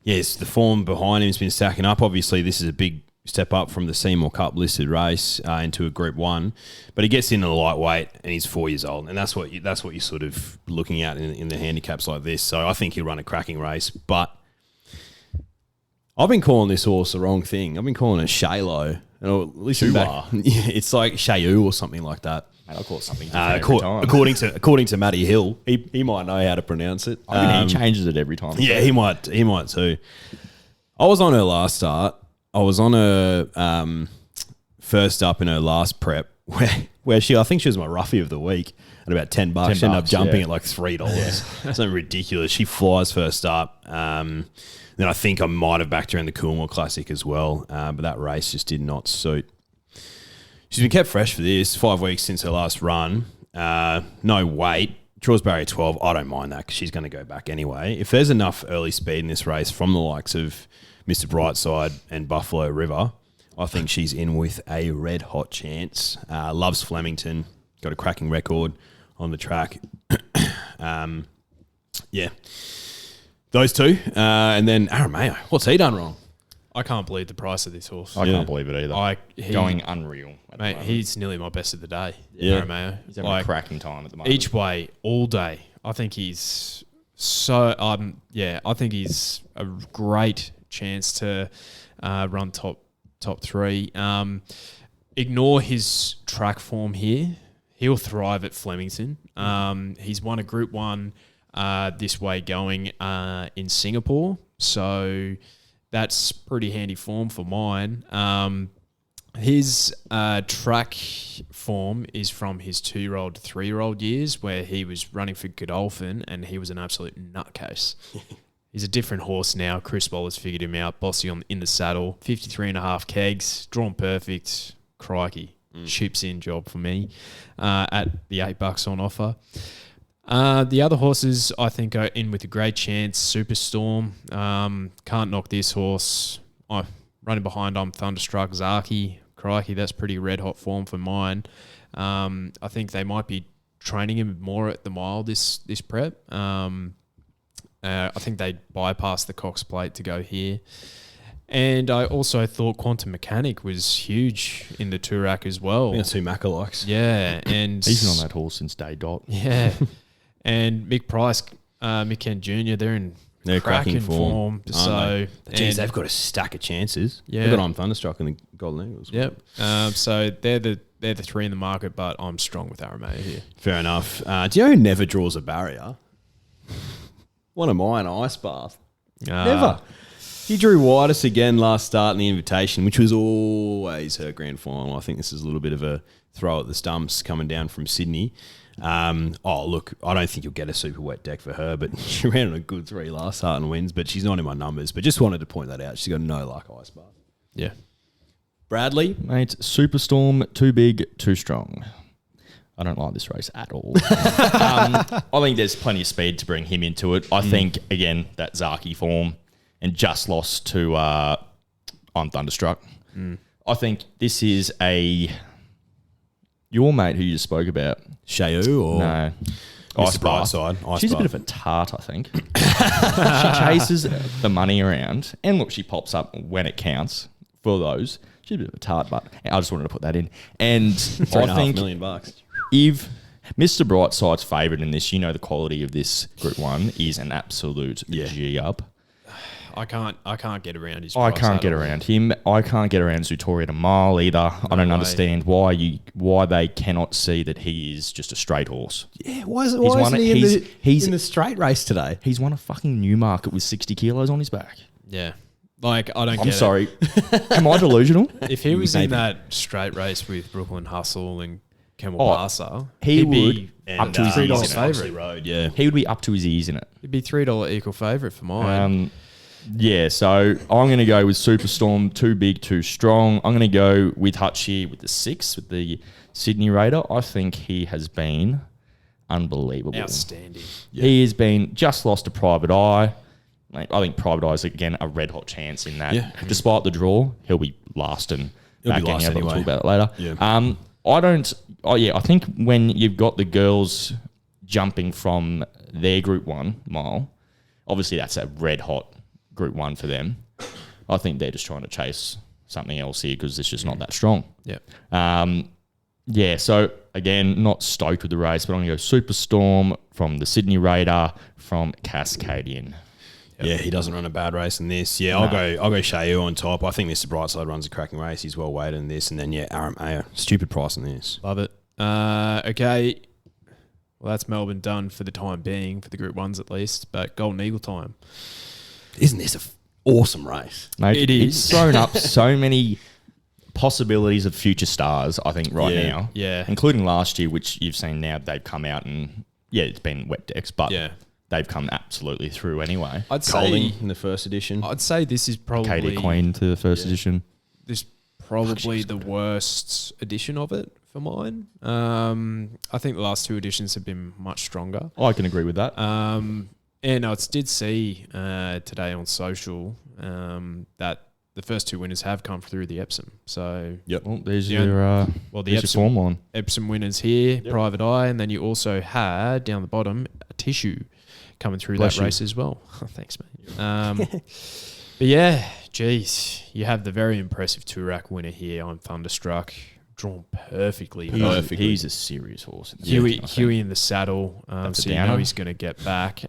C: Yes, the form behind him has been stacking up. Obviously, this is a big step up from the Seymour Cup listed race into a Group 1. But he gets into the lightweight and he's 4 years old. And that's what you're sort of looking at in the handicaps like this. So I think he'll run a cracking race. But I've been calling this horse the wrong thing. I've been calling it Shaylo. Listen back. It's like Shayu or something like that.
B: Mate, I'll call it something different every time.
C: According to Matty Hill, he might know how to pronounce it.
B: I mean, he changes it every time.
C: Yeah, he might too. I was on her last start. I was on her first up in her last prep where I think she was my roughie of the week at about $10. She ended up jumping at like $3. Yeah. Something ridiculous. She flies first up. Then I think I might have backed her in the Coolmore Classic as well, but that race just did not suit. She's been kept fresh for this. 5 weeks since her last run. No weight. Draws barrier 12. I don't mind that because she's going to go back anyway. If there's enough early speed in this race from the likes of Mr. Brightside and Buffalo River, I think she's in with a red hot chance. Loves Flemington. Got a cracking record on the track. Yeah. Those two. And then Arameo. What's he done wrong?
A: I can't believe the price of this horse.
B: I can't believe it either. Going unreal.
A: Mate, he's nearly my best of the day.
C: Yeah.
A: Arameo.
B: He's having a cracking time at the moment.
A: Each way, all day. I think he's so, I think he's a great chance to run top 3. Ignore his track form here. He'll thrive at Flemington. He's won a Group 1 this way going in Singapore. So that's pretty handy form for mine. His track form is from his 2-year-old to 3-year-old years where he was running for Godolphin and he was an absolute nutcase. He's a different horse now. Chris Waller's figured him out. Bossy in the saddle. 53.5 kegs. Drawn perfect. Crikey. Chips in job for me at the $8 on offer. The other horses, I think, are in with a great chance. Superstorm. Can't knock this horse. Running behind, I'm Thunderstruck. Zaki. Crikey, that's pretty red-hot form for mine. I think they might be training him more at the mile this prep. I think they bypassed the Cox Plate to go here. And I also thought Quantum Mechanic was huge in the Toorak as well.
C: That's who Macca likes.
A: Yeah. And
B: he's been on that horse since day dot.
A: Yeah. And Mick Price, Mick Kent Jr., they're in
C: They're cracking form.
A: form. So,
C: Geez, they've got a stack of chances.
A: Yeah.
C: They've got I'm Thunderstruck and the Golden Eagles.
A: Yep. So they're the three in the market, but I'm strong with Aramea here.
C: Fair enough. Do you know who never draws a barrier? One of mine, Ice Bath. Never. He drew widest again last start in the invitation, which was always her grand final. I think this is a little bit of a throw at the stumps coming down from Sydney. Look, I don't think you'll get a super wet deck for her, but she ran on a good 3 last start and wins, but she's not in my numbers. But just wanted to point that out. She's got no luck, Ice Bath.
A: Yeah.
C: Bradley?
B: Mate, Superstorm, too big, too strong. I don't like this race at all. I think there's plenty of speed to bring him into it. I think, again, that Zaki form and just lost to I'm Thunderstruck. I think this is your mate who you just spoke about.
C: Shayu or
B: No.
C: Mr. Brightside?
B: She's a bit of a tart, I think. She chases the money around. And look, she pops up when it counts for those. She's a bit of a tart, but I just wanted to put that in. And I think
C: $3.5 million.
B: if Mr. Brightside's favourite in this, you know the quality of this Group 1 is an absolute G-up.
A: I can't get around his
B: I
A: price
B: can't
A: at
B: get
A: all.
B: around him. I can't get around Zutorian a mile either. I don't
A: way.
B: understand why they cannot see that he is just a straight horse.
C: Yeah, why isn't
B: he's
C: in the straight race today?
B: He's won a fucking Newmarket with 60 kilos on his back.
A: Yeah. Like, I don't get
B: I'm
A: it.
B: sorry. Am I delusional?
A: If he was in
C: Maybe.
A: that straight race with Brooklyn Hustle and Kemmel
B: Oh,
A: Barca,
B: he
A: he'd
B: would
A: be
B: up to his
A: $3
B: ears.
A: favourite.
C: Road, yeah.
B: He would be up to his ears in it.
A: He'd be $3 equal favourite for mine.
B: Yeah, so I'm going to go with Superstorm, too big, too strong. I'm going to go with Hutch here with the 6, with the Sydney Raider. I think he has been unbelievable.
A: Outstanding.
B: He has been just lost to Private Eye. Mate, I think Private Eye is, again, a red-hot chance in that.
C: Yeah.
B: Despite the draw, he'll be last and
C: He'll be
B: back
C: last
B: anyhow, but
C: anyway.
B: We'll talk about it later.
C: Yeah.
B: I think when you've got the girls jumping from their Group 1 mile, obviously that's a red-hot Group 1 for them. I think they're just trying to chase something else here because it's just not that strong.
A: Yeah.
B: So again, not stoked with the race, but I'm going to go Superstorm from the Sydney Raider from Cascadian.
C: Yeah, he doesn't run a bad race in this. Yeah, I'll go Shayu on top. I think Mr. Brightside runs a cracking race. He's well weighted in this. And then, Aramea, stupid price in this.
A: Love it. Okay. Well, that's Melbourne done for the time being, for the Group 1s at least, but Golden Eagle time.
C: Isn't this an awesome race?
B: Mate,
A: It
B: it's
A: is.
B: thrown up so many possibilities of future stars, I think, right
C: Yeah.
B: now.
A: Yeah.
B: Including last year, which you've seen now, they've come out and, it's been wet decks, but
A: Yeah.
B: they've come absolutely through anyway.
A: I'd
C: Coling
A: say
C: in the first edition.
A: this is probably
B: KD Queen to the first edition.
A: this probably the worst edition of it for mine. I think the last 2 editions have been much stronger.
B: I can agree with that.
A: And I did see today on social that the first 2 winners have come through the Epsom. So
B: Well, there's
A: Yeah.
B: your
A: well, the
B: there's your form line.
A: Epsom winners here, Private Eye, and then you also had down the bottom a Tissue coming through
B: Bless
A: that
B: you.
A: race as well. Thanks, mate. But yeah, geez, you have the very impressive Toorak winner here on Thunderstruck, drawn perfectly.
B: He's a serious horse.
A: Huey in the saddle,
B: That's a
A: so you know
B: downer.
A: he's going to get back.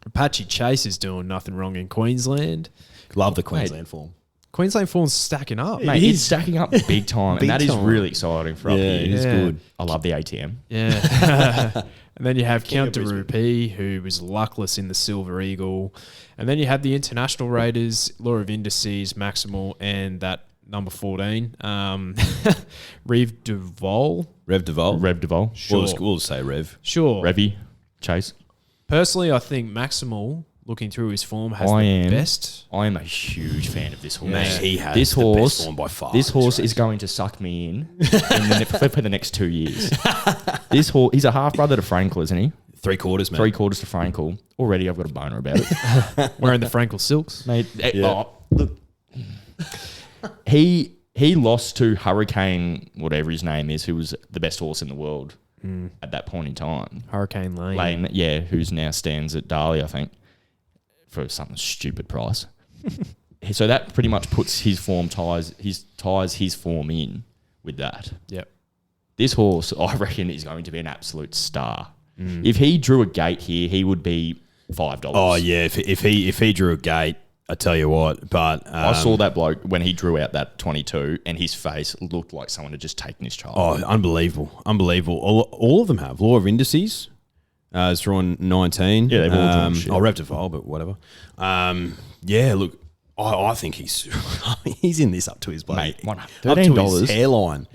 A: Apache Chase is doing nothing wrong in Queensland.
C: Love the Queensland form.
A: Queensland form's stacking up.
B: Mate, he's stacking up big time,
C: Big
B: and that is
C: time.
B: really exciting for up
C: Yeah,
B: here.
C: it is
A: Yeah.
C: good.
B: I love the ATM.
A: Yeah. And then you have
C: King of
A: Count de Rupee, who was luckless in the Silver Eagle. And then you have the International Raiders, Law of Indices, Maximal, and that number 14, Reeve Duval.
C: Rev Deval.
B: Rev Deval.
A: Sure.
C: We'll say Rev.
A: Sure.
B: Revy. Chase.
A: Personally, I think Maximal, looking through his form, has
B: I
A: the
B: am.
A: best.
B: I am a huge fan of this horse.
C: Man, he has
B: this
C: the
B: horse,
C: best form by far.
B: This
C: in this
B: horse
C: race.
B: is going to suck me in for the next 2 years. This horse, he's a half brother to Frankel, isn't he?
C: 3/4, man.
B: 3/4 to Frankel. Already, I've got a boner about it,
A: Wearing the Frankel Silks.
B: mate.
C: Yeah.
B: Look, he lost to Hurricane, whatever his name is, who was the best horse in the world at that point in time.
A: Hurricane Lane.
B: Lane, yeah, who's now stands at Darley, I think, for some stupid price. So that pretty much puts his form ties his form in with that.
A: Yep.
B: This horse, I reckon, is going to be an absolute star. If he drew a gate here, he would be $5.
C: Oh yeah, if he drew a gate, I tell you what. But
B: I saw that bloke when he drew out that 22, and his face looked like someone had just taken his child.
C: Oh, unbelievable. All of them have. Law of Indices is drawn 19.
B: Yeah, they've all drawn shit.
C: Reptifile, but whatever. Yeah, look, I think he's in this up to his bloody,
B: Mate,
C: up to
B: $13.
C: his hairline.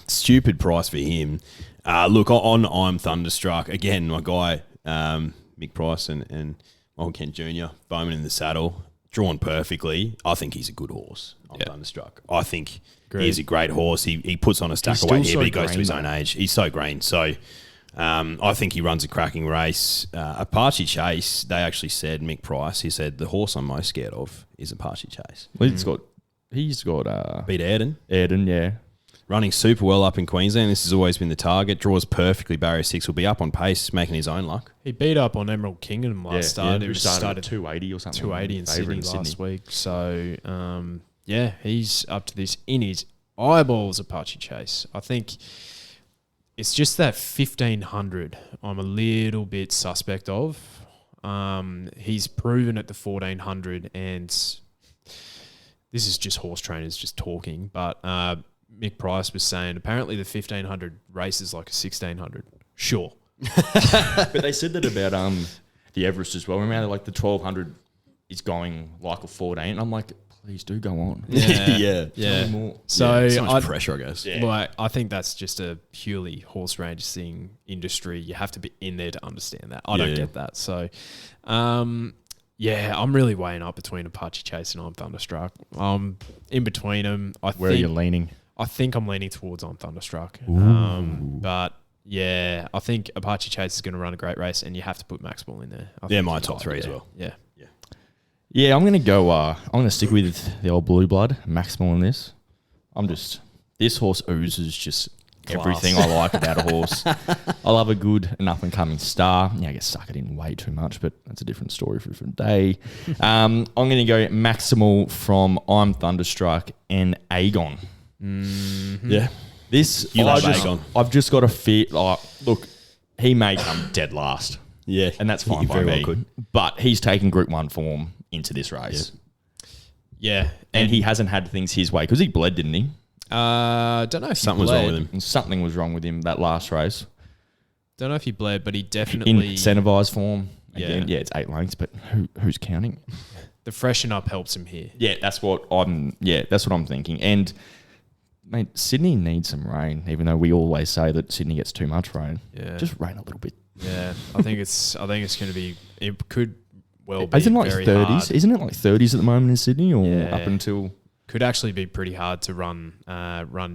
C: Stupid price for him. Look, I'm Thunderstruck. Again, my guy, Mick Price and Michael Kent Jr., Bowman in the saddle, drawn perfectly. I think he's a good horse. I'm Thunderstruck. I think he's a great horse. He puts on a stack of weight here, but he goes to his own age. He's so green. So I think he runs a cracking race. Apache Chase, they actually said, Mick Price, he said, the horse I'm most scared of is Apache Chase.
B: Well, he's got
C: Beat Ayrton.
B: Yeah.
C: Running super well up in Queensland. This has always been the target. Draws perfectly. Barrier 6 will be up on pace, making his own luck.
A: He beat up on Emerald Kingdom last start.
B: It started at 280 or something.
A: 280 in Sydney last week. So, he's up to this in his eyeballs, Apache Chase. I think it's just that 1,500 I'm a little bit suspect of. He's proven at the 1,400, and this is just horse trainers just talking, but Mick Price was saying apparently the 1,500 race is like a 1,600. Sure.
B: But they said that about the Everest as well. Remember, like the 1,200 is going like a 14. And I'm like, please do go on.
C: Yeah.
B: Tell me more.
A: So
C: So much pressure, I guess.
B: Yeah.
A: Like, I think that's just a purely horse racing industry. You have to be in there to understand that. I don't get that. So, I'm really weighing up between Apache Chase and I'm Thunderstruck. In between them.
B: Where are you leaning?
A: I think I'm leaning towards I'm Thunderstruck. But yeah, I think Apache Chase is going to run a great race, and you have to put Maximal in there.
C: They're my top three as well.
A: Yeah.
B: Yeah, I'm gonna go. I'm gonna stick with the old blue blood, Maximal in this. This horse oozes just everything I like about a horse. I love a good and up and coming star. Yeah, I get suckered in way too much, but that's a different story for a different day. I'm gonna go Maximal from I'm Thunderstruck and Aegon.
A: Mm-hmm.
C: Yeah.
B: This
C: You love Aegon.
B: I've just got a fear. Like, look, he may come dead last.
C: Yeah.
B: And that's fine
C: He
B: by
C: very
B: me.
C: well could.
B: But he's taken Group 1 form into this race.
A: Yeah.
B: And he hasn't had things his way because he bled, didn't he?
A: Don't know if
C: Something
A: he
C: was
A: bled.
C: wrong with him.
B: And something was wrong with him that last race.
A: Don't know if he bled, but he
B: In
A: definitely...
B: incentivised form.
A: Yeah.
B: Again, it's 8 lengths, but who's counting?
A: The freshen up helps him here.
B: Yeah, that's what I'm thinking. And mate, Sydney needs some rain, even though we always say that Sydney gets too much rain.
A: Yeah.
B: Just rain a little bit.
A: Yeah. I think it's going to be... It could well be
B: Isn't it like
A: very
B: 30s?
A: hard.
B: Isn't it like 30s at the moment in Sydney, or
A: Yeah.
B: up until
A: Could actually be pretty hard to run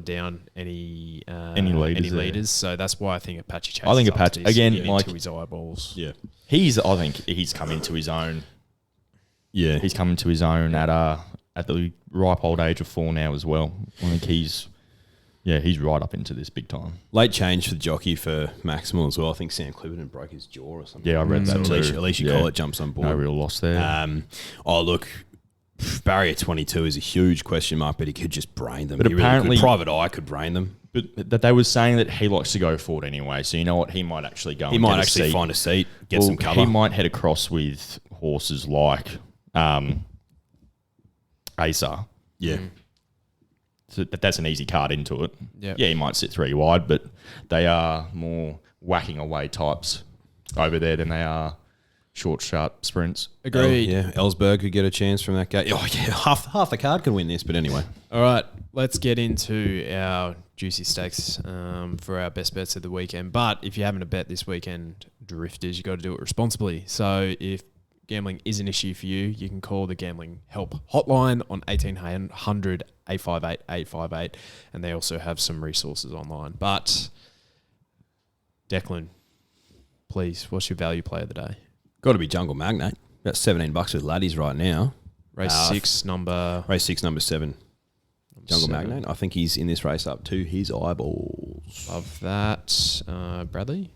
A: down any
B: leaders there.
A: leaders. So that's why I think Apache Chase.
B: I think
A: is up
B: Apache-
A: to this,
B: again,
A: into
B: like-
A: his eyeballs.
C: Yeah.
B: I think he's come into his own.
C: Yeah.
B: He's come into his own at the ripe old age of 4 now as well. I think he's right up into this big time.
C: Late change for the jockey for Maximal as well. I think Sam Clipperton broke his jaw or something.
B: Yeah, I read that too.
C: Alicia
B: Yeah.
C: Collett jumps on board.
B: No real loss there.
C: Look, barrier 22 is a huge question mark, but he could just brain them.
B: But
C: He really
B: apparently-
C: could. Private Eye could brain them.
B: But that they were saying that he likes to go forward anyway. So you know what? He might actually go.
C: He
B: and
C: might
B: get a
C: actually
B: seat.
C: find a seat, get some cover.
B: He might head across with horses like Acer.
C: Yeah.
B: So that's an easy card into it.
A: Yep.
B: Yeah, he might sit 3 wide, but they are more whacking away types over there than they are short, sharp sprints.
A: Agreed.
C: Yeah, Ellsberg could get a chance from that guy. Oh, yeah, half the card can win this, but anyway.
A: All right, let's get into our juicy stakes for our best bets of the weekend. But if you're having a bet this weekend, drifters, you got to do it responsibly. So if gambling is an issue for you, you can call the Gambling Help Hotline on 1800 858 858, and they also have some resources online. But Declan, please, what's your value play of the day?
C: Got to be Jungle Magnate. About $17 with laddies right now.
A: Race 6, number...
C: Race 6, number 7. Jungle
A: 7.
C: Magnate. I think he's in this race up to his eyeballs.
A: Of that, Bradley?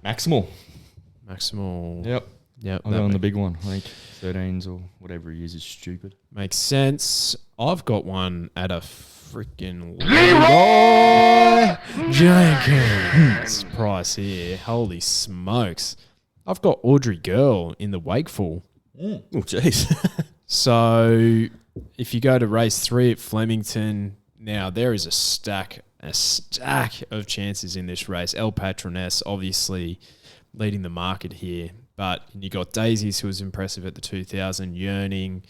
B: Maximal.
A: Maximal.
B: Yep.
A: Yep.
B: I'm
A: that
B: going the big one. I think 13s or whatever he is stupid.
A: makes sense. I've got one at a freaking Leroy Jenkins price here. Holy smokes. I've got Audrey Girl in the Wakeful.
C: Oh, jeez.
A: So if you go to race 3 at Flemington, now there is a stack of chances in this race. El Patroness obviously leading the market here, but you got Daisies, who was impressive at the 2000, Yearning.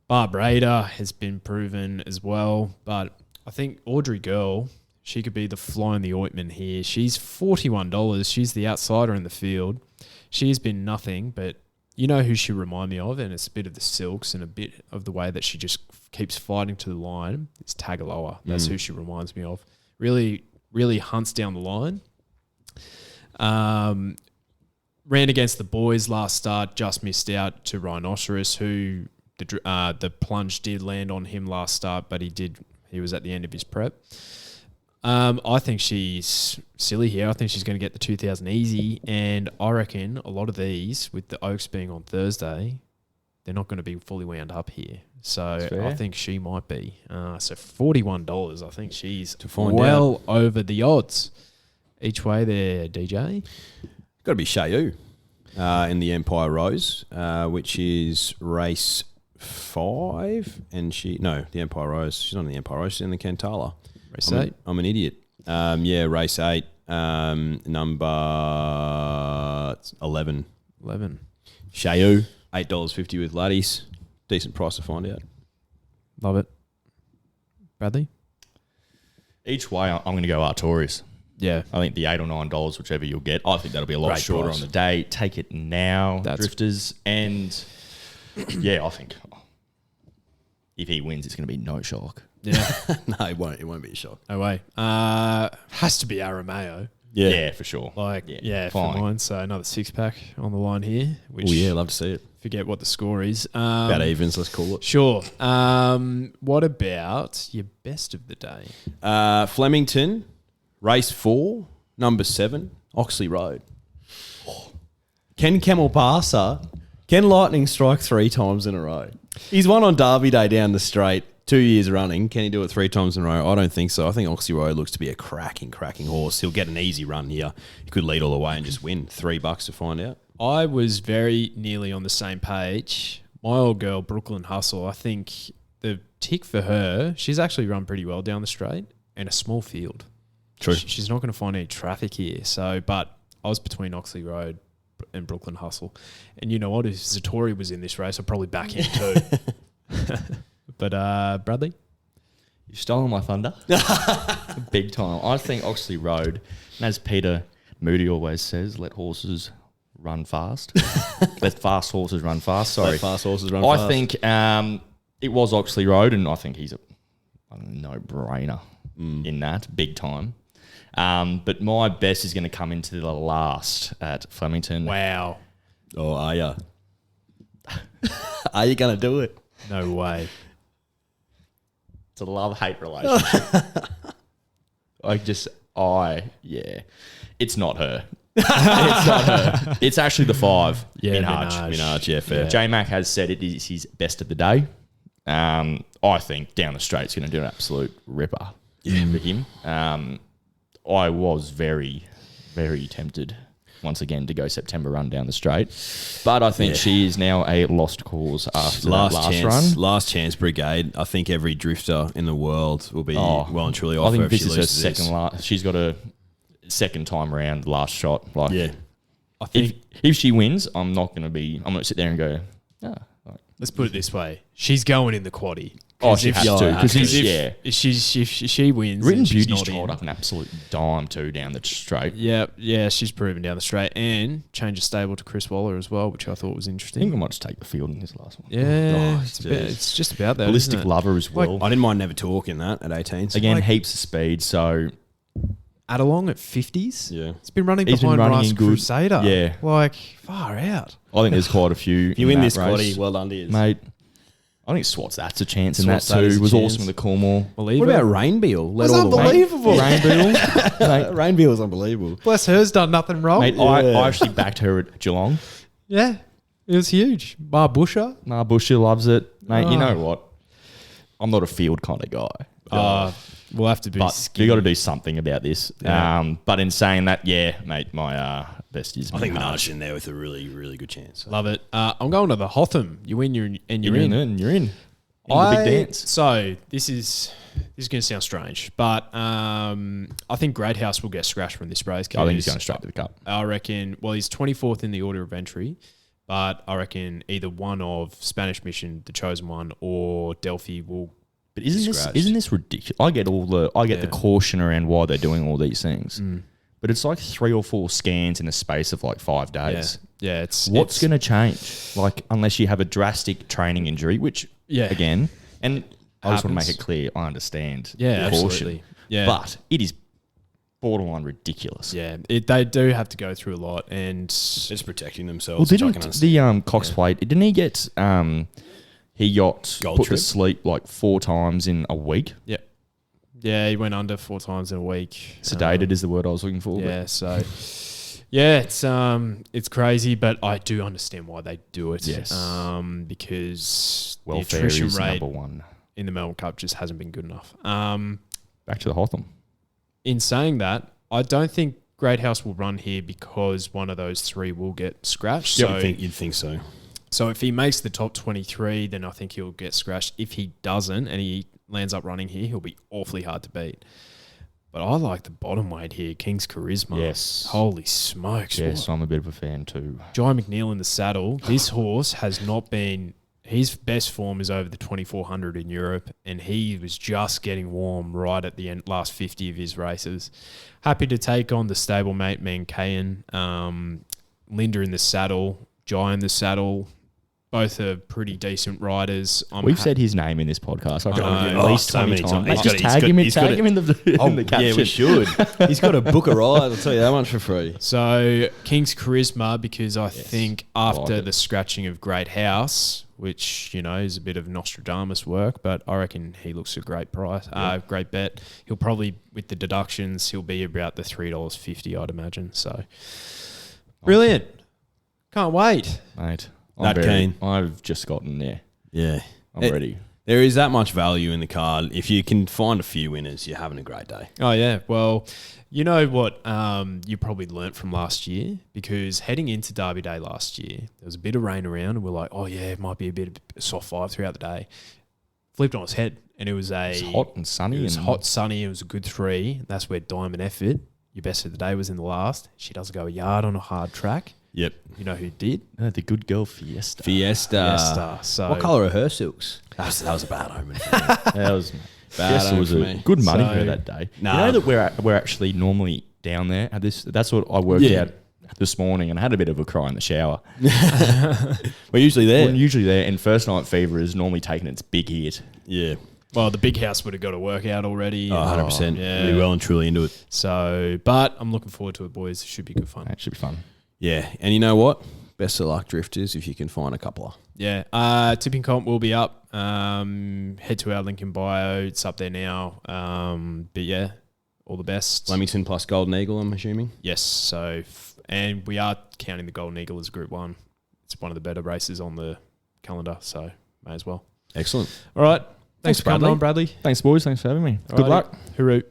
A: Barbrada has been proven as well, but I think Audrey Girl, she could be the fly in the ointment here. She's $41. She's the outsider in the field. She's been nothing, but you know who she remind me of, and it's a bit of the Silks and a bit of the way that she just keeps fighting to the line. It's Tagaloa. That's who she reminds me of. Really, really hunts down the line. Ran against the boys last start, just missed out to Rhinoceros, who the plunge did land on him last start, but he was at the end of his prep. I think she's silly here. I think she's going to get the 2000 easy, and I reckon a lot of these, with the Oaks being on Thursday, they're not going to be fully wound up here. So I think she might be. So $41. I think she's well over the odds. Each way there, DJ.
C: Got to be Shayu in the Empire Rose, which is race 5, and the Empire Rose. She's not in the Empire Rose. She's in the Cantala.
A: Race 8.
C: I'm an idiot. Race 8, number 11.
A: 11.
C: Shayu, $8.50 with laddies. Decent price to find out.
A: Love it. Bradley?
B: Each way, I'm going to go Artorias.
A: Yeah.
B: I think the $8 or $9, whichever you'll get, I think that'll be a lot
C: Great
B: shorter
C: price.
B: on the day. Take it now, Drifters. And I think if he wins, it's going to be no shock.
A: Yeah.
C: No, it won't. It won't be a shock.
A: No way. Has to be Arameo.
B: Yeah, for sure.
A: For
B: fine.
A: mine. So another 6-pack on the line here. Which
C: love to see it.
A: forget what the score is.
C: About evens, let's call it.
A: Sure. What about your best of the day?
C: Flemington, race 4, number 7, Oxley Road. Can Lightning strike 3 times in a row? He's won on Derby Day down the straight 2 years running. Can he do it 3 times in a row? I don't think so. I think Oxley Road looks to be a cracking horse. He'll get an easy run here. He could lead all the way and just win. $3 to find out.
A: I was very nearly on the same page. My old girl, Brooklyn Hustle, I think the tick for her, she's actually run pretty well down the straight and a small field.
C: True.
A: She's not going to find any traffic here. So, but I was between Oxley Road and Brooklyn Hustle. And you know what? If Zatori was in this race, I'd probably back him too. But Bradley?
B: You've stolen my thunder. Big time. I think Oxley Road, and as Peter Moody always says, let horses run fast. Let fast horses run fast. Sorry.
C: Let fast horses run fast.
B: I think it was Oxley Road, and I think he's a no-brainer in that, big time. But my best is going to come into the last at Flemington.
A: Wow.
C: Oh, are you? Are you going to do it?
A: No way.
B: It's a love-hate relationship. It's not her. It's not her. It's actually the 5.
A: Yeah,
C: Minaj, yeah, fair.
B: J-Mac has said it is his best of the day. I think down the straight it's going to do an absolute ripper for him. I was very, very tempted once again to go September run down the straight. But I think she is now a lost cause after that last run.
C: Last chance brigade. I think every drifter in the world will be well and truly off.
B: I think
C: her
B: this
C: if she
B: is her
C: loses
B: second last. She's got a second time around last shot. Like,
C: Yeah.
A: I think
B: if she wins, I'm going to sit there and go,
A: let's put it this way. She's going in the quaddie.
B: oh, she has to. Because
A: If she wins,
B: Written
A: and she's
B: Beauty's
A: not
B: tried
A: in.
B: up an absolute dime too down the straight.
A: Yeah, she's proven down the straight and change of stable to Chris Waller as well, which I thought was
B: I think
A: interesting.
B: I might just take the field in this last one.
A: Yeah,
C: jeez.
A: it's just about that.
B: Ballistic
A: isn't it?
B: Lover as well.
C: I didn't mind Never Talk in that at 18. So
B: Again, heaps of speed. So
A: Adelong at 50s.
C: Yeah.
A: It's been running
B: He's been
A: behind
B: running
A: Rice
B: in good-
A: Crusader.
B: yeah.
A: Like, far out.
B: I think there's quite a few.
C: if you
B: in
C: win
B: that
C: this
B: race.
C: quaddie, well done to you.
B: Mate. I think Swats, that's a chance in that
C: Swats, that is
B: too.
C: a
B: Was
C: chance.
B: awesome with the Coolmore.
A: Believe
C: What
A: it.
C: about Rainbeal?
A: That's unbelievable.
B: Rainbow. Mate,
C: Rainbeal was unbelievable.
A: Bless her's done nothing wrong.
B: mate I actually backed her at Geelong.
A: Yeah, it was huge. Bar Busher.
B: Busher loves it. Mate, you
A: Oh.
B: know what? I'm not a field kind of guy.
A: We'll have to be
B: But
A: skinny.
B: you got to do something about this.
A: Yeah.
B: But in saying that, yeah, mate, my best is.
C: I think Minaj in there with a really, really good chance.
A: Love it. I'm going to the Hotham. You win, you're in.
B: You're in. You're in. The big dance.
A: So this is going to sound strange, but I think Great House will get scratched from this race.
B: I think he's going straight to the cup.
A: I reckon. Well, he's 24th in the order of entry, but I reckon either one of Spanish Mission, the chosen one, or Delphi will.
B: But isn't this ridiculous? I get the caution around why they're doing all these things, but it's like 3 or 4 scans in a space of like 5 days.
A: Yeah.
B: What's going to change? Like, unless you have a drastic training injury, which again, and I just want to make it clear, I understand.
A: Yeah,
B: the caution,
A: absolutely. Yeah,
B: but it is borderline ridiculous.
A: Yeah, they do have to go through a lot, and
C: Just protecting
B: Well,
C: themselves. which I can
B: didn't
C: understand.
B: the Cox plate? Didn't he get he got
C: Gold
B: put
C: trip?
B: to sleep like 4 times in a week?
A: yeah, he went under 4 times in a week.
B: Sedated is the word I was looking for. but-
A: Yeah, so yeah, it's crazy, but I do understand why they do it.
B: Yes.
A: Because the
B: Welfare
A: attrition
B: is
A: rate
B: number one.
A: in the Melbourne Cup just hasn't been good enough.
B: Back to the Hotham.
A: In saying that, I don't think Great House will run here because one of those 3 will get scratched.
C: Yeah,
A: So
C: you'd think so.
A: So if he makes the top 23, then I think he'll get scratched. If he doesn't and he lands up running here, he'll be awfully hard to beat. But I like the bottom weight here, King's Charisma.
B: Yes.
A: Holy smokes.
B: Yes, I'm a bit of a fan too.
A: Jai McNeil in the saddle. This horse has not been... His best form is over the 2400 in Europe, and he was just getting warm right at the end, last 50 of his races. Happy to take on the stablemate Mankayan, Linda in the saddle, Jai in the saddle. Both are pretty decent riders.
B: We've said his name in this podcast. I
A: know.
B: at least
C: so
B: 20
C: many
B: times.
C: times.
B: Mate,
C: He's
B: just
C: got-
B: tag him in
C: he's got
B: the caption.
C: Yeah, we should. He's got a book of rides. I'll tell you that much for free.
A: So King's Charisma, because I think after
B: like it.
A: the scratching of Great House, which is a bit of Nostradamus work, but I reckon he looks a great price, great bet. He'll probably, with the deductions, he'll be about the $3.50, I'd imagine. So brilliant! Can't wait.
B: Mate,
C: That keen.
B: I've just gotten there.
C: Yeah.
B: I'm ready.
C: There is that much value in the card. If you can find a few winners, you're having a great day.
A: Oh yeah, well, you know what you probably learnt from last year, because heading into Derby Day last year, there was a bit of rain around, and we're like, oh yeah, it might be a bit of soft 5 throughout the day. Flipped on its head, and it was
B: It's hot and sunny.
A: It was hot, sunny. It was a good 3. That's where Diamond Effort, your best of the day, was in the last. She doesn't go a yard on a hard track.
C: Yep.
A: You know who did?
B: The good girl Fiesta.
A: Fiesta. So
C: What colour are her silks? That was a bad omen.
B: That was
C: Bad
B: Fiesta was
C: for
B: a
C: me.
B: good money
A: So-
B: for that day.
C: Nah.
B: You know that we're actually normally down there. That's what I worked out this morning, and I had a bit of a cry in the shower.
C: We're usually there.
B: We're usually there, and First Night Fever is normally taking its big hit.
C: Yeah.
A: well, the big house would have got a workout already.
C: Oh, 100%.
A: yeah.
C: Really well and truly into it.
A: So, but I'm looking forward to it, boys. It should be good fun.
B: That should be fun.
C: Yeah. And you know what? Best of luck, drifters, if you can find a couple.
A: Yeah. Tipping comp will be up. Head to our link in bio. It's up there now. But yeah, all the best.
C: Flemington plus Golden Eagle, I'm assuming.
A: Yes. So, and we are counting the Golden Eagle as Group 1. It's one of the better races on the calendar. So, may as well.
C: Excellent.
A: All right. Thanks
B: Thanks,
A: for coming
B: Bradley.
A: on, Bradley.
B: Thanks, boys. Thanks for having me. Good
A: Alrighty.
B: luck.
A: Hooroo.